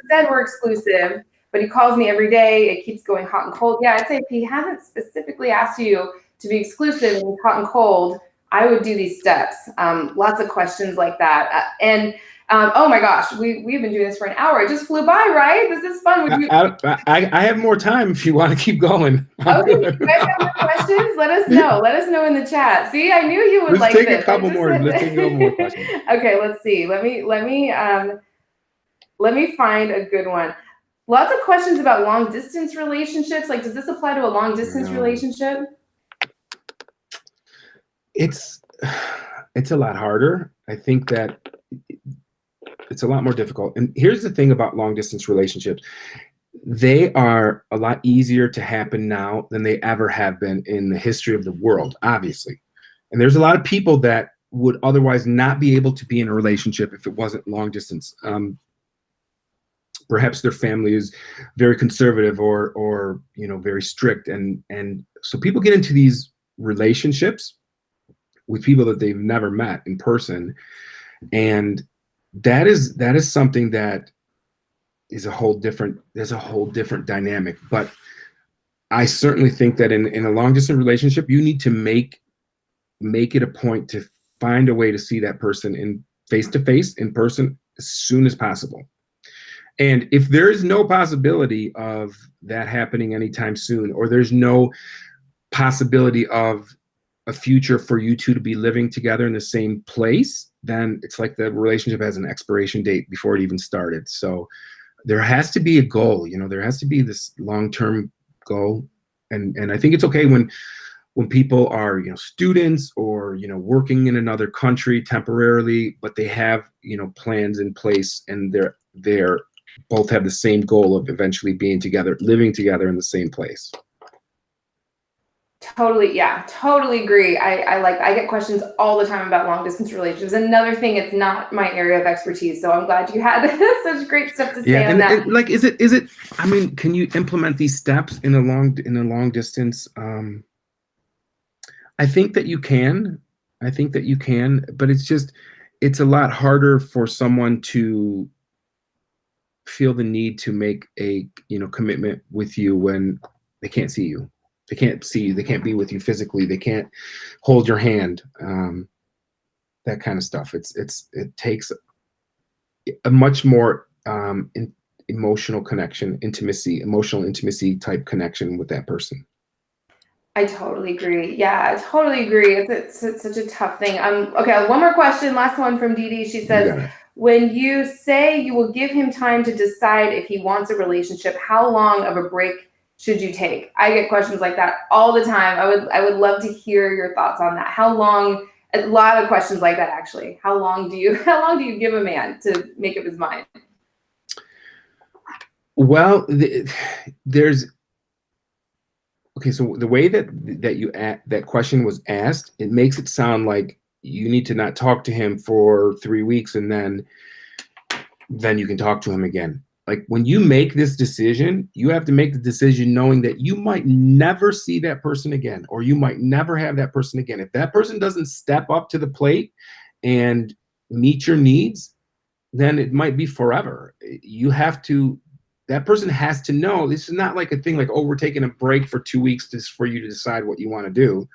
said we're exclusive, but he calls me every day. It keeps going hot and cold. Yeah, I'd say if he hasn't specifically asked you to be exclusive and hot and cold, I would do these steps. Lots of questions like that. Oh my gosh, we've been doing this for an hour. It just flew by, right? This is fun. I have more time if you want to keep going. Okay, if you guys have more questions, let us know. Let us know in the chat. See, I knew you would like this. Let's take a couple more questions. Okay, let's see. Let me find a good one. Lots of questions about long distance relationships. Like, does this apply to a long distance relationship? It's a lot harder. I think that it's a lot more difficult. And here's the thing about long distance relationships. They are a lot easier to happen now than they ever have been in the history of the world, obviously. And there's a lot of people that would otherwise not be able to be in a relationship if it wasn't long distance. perhaps their family is very conservative or very strict, and so people get into these relationships with people that they've never met in person, and that is something that is there's a whole different dynamic. But I certainly think that in a long distance relationship, you need to make it a point to find a way to see that person in face to face, in person, as soon as possible. And if there is no possibility of that happening anytime soon, or there's no possibility of a future for you two to be living together in the same place, then it's like the relationship has an expiration date before it even started. So there has to be a goal, there has to be this long-term goal. And I think it's okay when people are, students or, working in another country temporarily, but they have, plans in place, and they're both have the same goal of eventually being together, living together in the same place. Totally. Yeah, totally agree. I get questions all the time about long distance relationships. Another thing, it's not my area of expertise. So I'm glad you had such great stuff to say on that. And like, is it, I mean, can you implement these steps in a long distance? I think that you can, but it's a lot harder for someone to feel the need to make a, commitment with you when they can't see you. They can't see you. They can't be with you physically. They can't hold your hand. That kind of stuff. It takes a much more emotional connection, emotional intimacy type connection with that person. I totally agree. Yeah, I totally agree. It's such a tough thing. Okay, one more question. Last one from Dee Dee. She says, when you say you will give him time to decide if he wants a relationship, how long of a break should you take? I get questions like that all the time. I would love to hear your thoughts on that. How long? A lot of questions like that, actually. How long do you give a man to make up his mind? Well, okay, so the way that that question was asked, it makes it sound like you need to not talk to him for 3 weeks, and then you can talk to him again. Like, when you make this decision, you have to make the decision knowing that you might never see that person again, or you might never have that person again. If that person doesn't step up to the plate and meet your needs, then it might be forever. That person has to know. This is not like a thing like, oh, we're taking a break for 2 weeks for you to decide what you want to do.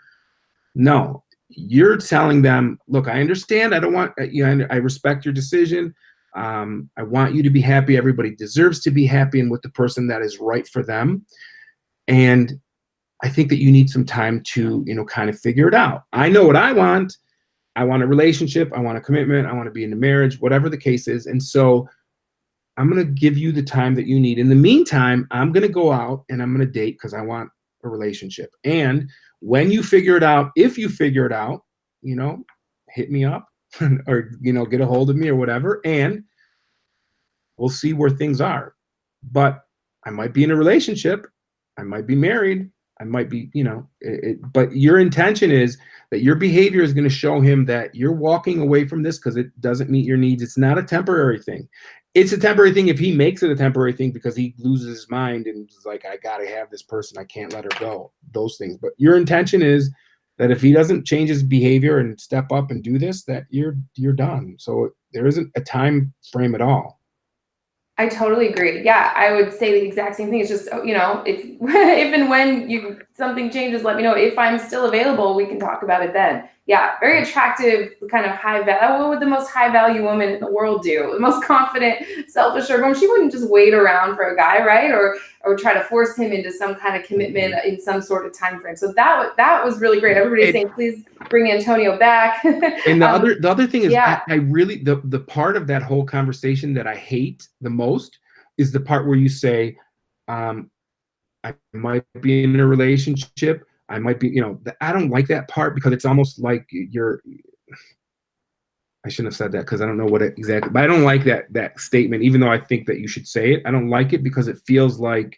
No, you're telling them, look, I understand. I don't want, I respect your decision. I want you to be happy. Everybody deserves to be happy and with the person that is right for them. And I think that you need some time to, kind of figure it out. I know what I want. I want a relationship. I want a commitment. I want to be in a marriage, whatever the case is. And so I'm going to give you the time that you need. In the meantime, I'm going to go out and I'm going to date because I want a relationship. And when you figure it out, if you figure it out, hit me up or, get a hold of me or whatever, and we'll see where things are. But I might be in a relationship. I might be married. I might be, but your intention is that your behavior is going to show him that you're walking away from this because it doesn't meet your needs. It's not a temporary thing. It's a temporary thing if he makes it a temporary thing because he loses his mind and is like, I got to have this person. I can't let her go. Those things. But your intention is that if he doesn't change his behavior and step up and do this, that you're done. So there isn't a time frame at all. I totally agree. Yeah, I would say the exact same thing. It's just, if and when something changes, let me know. If I'm still available, we can talk about it then. Yeah, very attractive, kind of high value. What would the most high value woman in the world do? The most confident, self-assured woman. She wouldn't just wait around for a guy, right? Or try to force him into some kind of commitment in some sort of time frame. So that was really great. Everybody's saying, please bring Antonio back. And the other thing is, I really, the part of that whole conversation that I hate the most is the part where you say, I might be in a relationship. I might be, I don't like that part because it's almost like I shouldn't have said that because I don't know what exactly, but I don't like that statement, even though I think that you should say it. I don't like it because it feels like,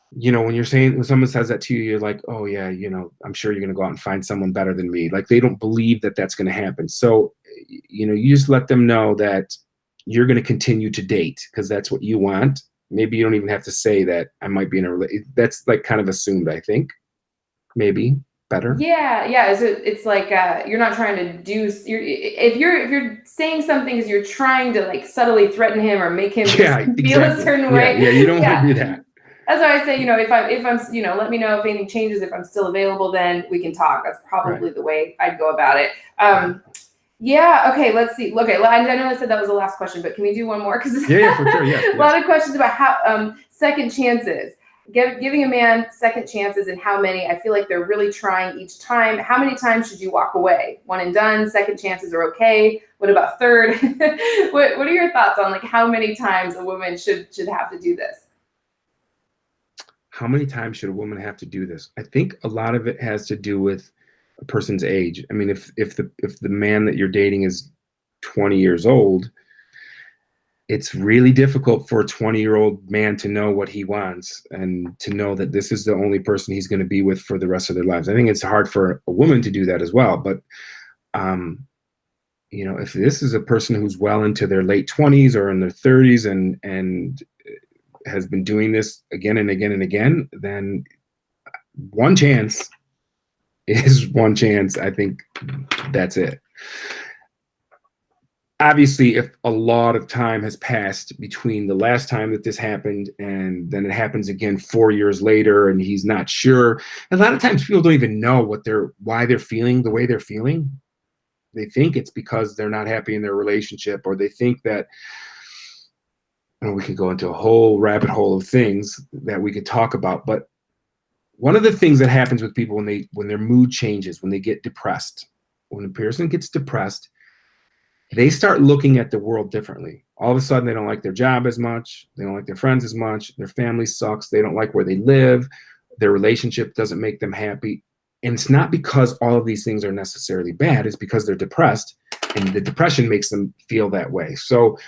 when someone says that to you, you're like, oh yeah, I'm sure you're going to go out and find someone better than me. Like, they don't believe that that's going to happen. So, you just let them know that you're going to continue to date because that's what you want. Maybe you don't even have to say that I might be in a relationship. That's like kind of assumed, I think. Maybe better. Yeah. It's like you're not trying to do. If you're saying something, is you're trying to like subtly threaten him or make him feel a certain way. Yeah, you don't want to do that. That's why I say, if I'm, let me know if anything changes. If I'm still available, then we can talk. That's probably the way I'd go about it. Yeah. Okay. Let's see. Okay. I know I said that was the last question, but can we do one more? Because for sure. Yeah. A lot of questions about how second chances. Giving a man second chances and how many. I feel like they're really trying each time. How many times should you walk away? One and done. Second chances are okay. What about third? What are your thoughts on like how many times a woman should have to do this? How many times should a woman have to do this? I think a lot of it has to do with a person's age. I mean, if the man that you're dating is 20 years old, it's really difficult for a 20-year-old man to know what he wants and to know that this is the only person he's going to be with for the rest of their lives. I think it's hard for a woman to do that as well. But, if this is a person who's well into their late 20s or in their 30s and has been doing this again and again and again, then one chance is one chance. I think that's it. Obviously, if a lot of time has passed between the last time that this happened and then it happens again 4 years later and he's not sure, a lot of times people don't even know why they're feeling the way they're feeling. They think it's because they're not happy in their relationship, or they think that, we could go into a whole rabbit hole of things that we could talk about. But one of the things that happens with people when their mood changes, when they get depressed, when a person gets depressed, they start looking at the world differently. All of a sudden, they don't like their job as much. They don't like their friends as much. Their family sucks. They don't like where they live. Their relationship doesn't make them happy. And it's not because all of these things are necessarily bad. It's because they're depressed, and the depression makes them feel that way. So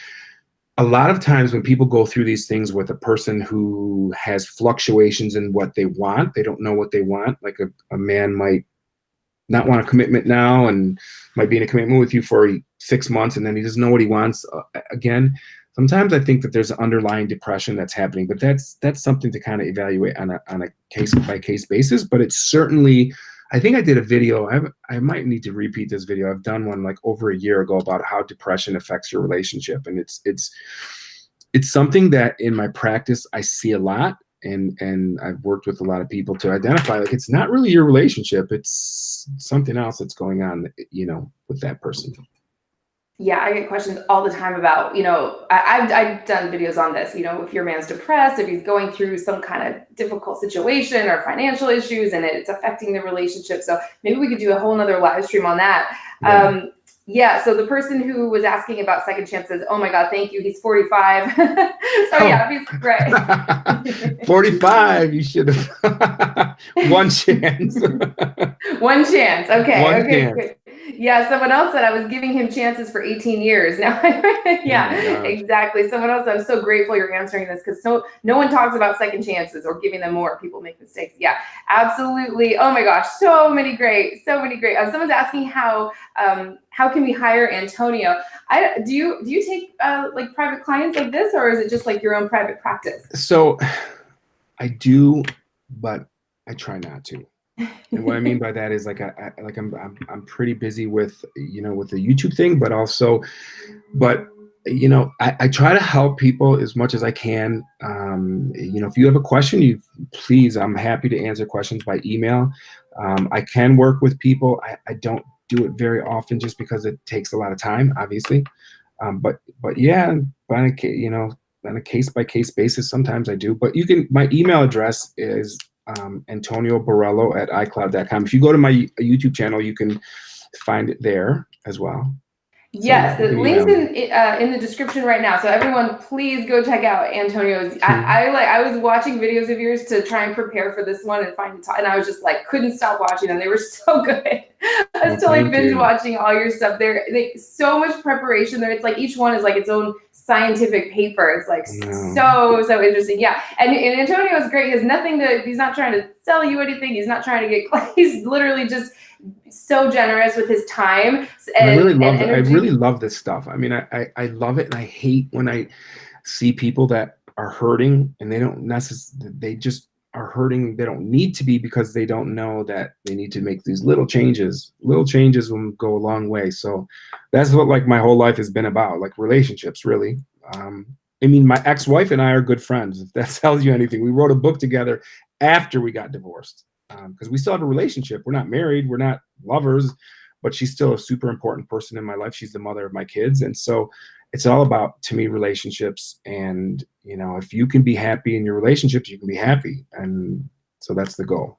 a lot of times when people go through these things with a person who has fluctuations in what they want, they don't know what they want. Like a man might not want a commitment now and might be in a commitment with you for 6 months, and then he doesn't know what he wants again. Sometimes I think that there's an underlying depression that's happening, but that's something to kind of evaluate on a case by case basis. But it's certainly, I think I did a video. I might need to repeat this video. I've done one like over a year ago about how depression affects your relationship, and it's something that in my practice I see a lot, and I've worked with a lot of people to identify like it's not really your relationship; it's something else that's going on, with that person. Yeah, I get questions all the time about, I've done videos on this, if your man's depressed, if he's going through some kind of difficult situation or financial issues and it's affecting the relationship. So maybe we could do a whole nother live stream on that. Yeah. So the person who was asking about second chances, oh my God, thank you. He's 45. Yeah, he's right. 45, you should have. One chance. One chance. Okay. One okay. chance. Good. Yeah, someone else said I was giving him chances for 18 years now. Yeah, exactly. Someone else, I'm so grateful you're answering this because no one talks about second chances or giving them more. People make mistakes. Yeah, absolutely. Oh my gosh, so many great. Someone's asking how can we hire Antonio? Do you take like private clients like this, or is it just like your own private practice? So I do, but I try not to. And what I mean by that is I'm pretty busy with with the YouTube thing, but I try to help people as much as I can. If you have a question, please, I'm happy to answer questions by email. I can work with people. I don't do it very often just because it takes a lot of time, obviously. But yeah, on a case by case basis, sometimes I do. But my email address is Antonio Borrello at iCloud.com. If you go to my YouTube channel, you can find it there as well. Yes, the link's in the description right now. So everyone, please go check out Antonio's. I was watching videos of yours to try and prepare for this one and find and I was just like couldn't stop watching them. They were so good. I was still like binge watching all your stuff. There, so much preparation there. It's like each one is like its own scientific paper. It's like so interesting. Yeah, and Antonio is great. He has nothing to. He's not trying to sell you anything. He's not trying to get. He's literally just so generous with his time. And I really love this stuff. I mean, I love it, and I hate when I see people that are hurting and they don't necessarily. They just are hurting. They don't need to be, because they don't know that they need to make these little changes. Little changes will go a long way. So that's what like my whole life has been about, like relationships, really. I mean, my ex-wife and I are good friends, if that tells you anything. We wrote a book together after we got divorced, because we still have a relationship. We're not married, we're not lovers, but she's still a super important person in my life. She's the mother of my kids. And so it's all about, to me, relationships. And, you know, if you can be happy in your relationships, you can be happy. And so that's the goal.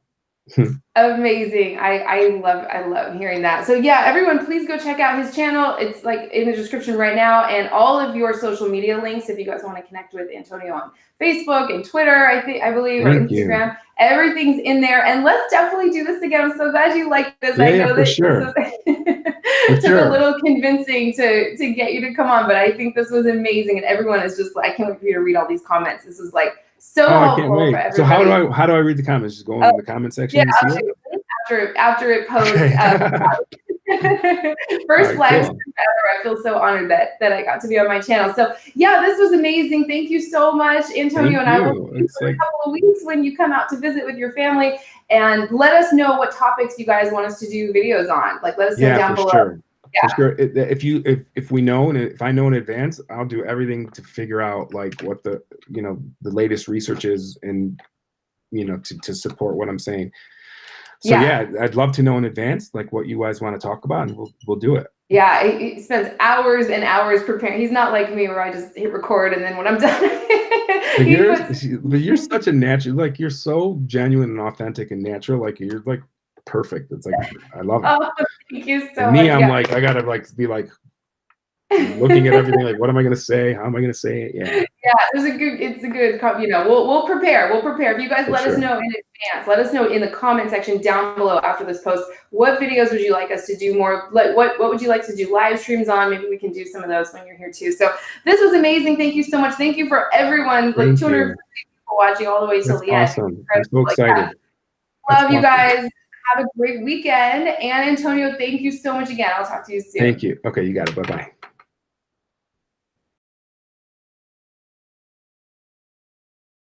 Amazing. I love hearing that. So yeah, everyone, please go check out his channel. It's like in the description right now, and all of your social media links if you guys want to connect with Antonio on Facebook and Twitter, I believe, or Instagram. Everything's in there. And let's definitely do this again. I'm so glad you like this. Yeah, I know that sure. it took a little convincing to get you to come on, but I think this was amazing. And everyone is just like, I can't wait for you to read all these comments. This is like so helpful for everybody. So how do I read the comments? Just go into the comment section. Yeah, and see it? After it posts. First live stream ever. I feel so honored that I got to be on my channel. So yeah, this was amazing. Thank you so much, Antonio. And I will see you in a couple of weeks when you come out to visit with your family, and let us know what topics you guys want us to do videos on. Like, let us know down below. Sure. Yeah. For sure. If we know, and if I know in advance, I'll do everything to figure out like what the latest research is, and to support what I'm saying. So yeah, I'd love to know in advance like what you guys want to talk about, and we'll do it. Yeah, he spends hours and hours preparing. He's not like me where I just hit record and then when I'm done. But you're such a natural, like you're so genuine and authentic and natural. Like you're like perfect. It's like I love it. Oh, thank you so much. Me, I'm like I gotta like be like looking at everything like, what am I gonna say? How am I gonna say it? Yeah. Yeah, it's a good. We'll prepare. We'll prepare. If you guys let us know in advance, let us know in the comment section down below after this post. What videos would you like us to do more? Like what would you like to do live streams on? Maybe we can do some of those when you're here too. So this was amazing. Thank you so much. Thank you for everyone. Like 250 people watching all the way till the end. Awesome. I'm so excited. Love you guys. Have a great weekend. And Antonio, thank you so much again. I'll talk to you soon. Thank you. Okay, you got it. Bye-bye.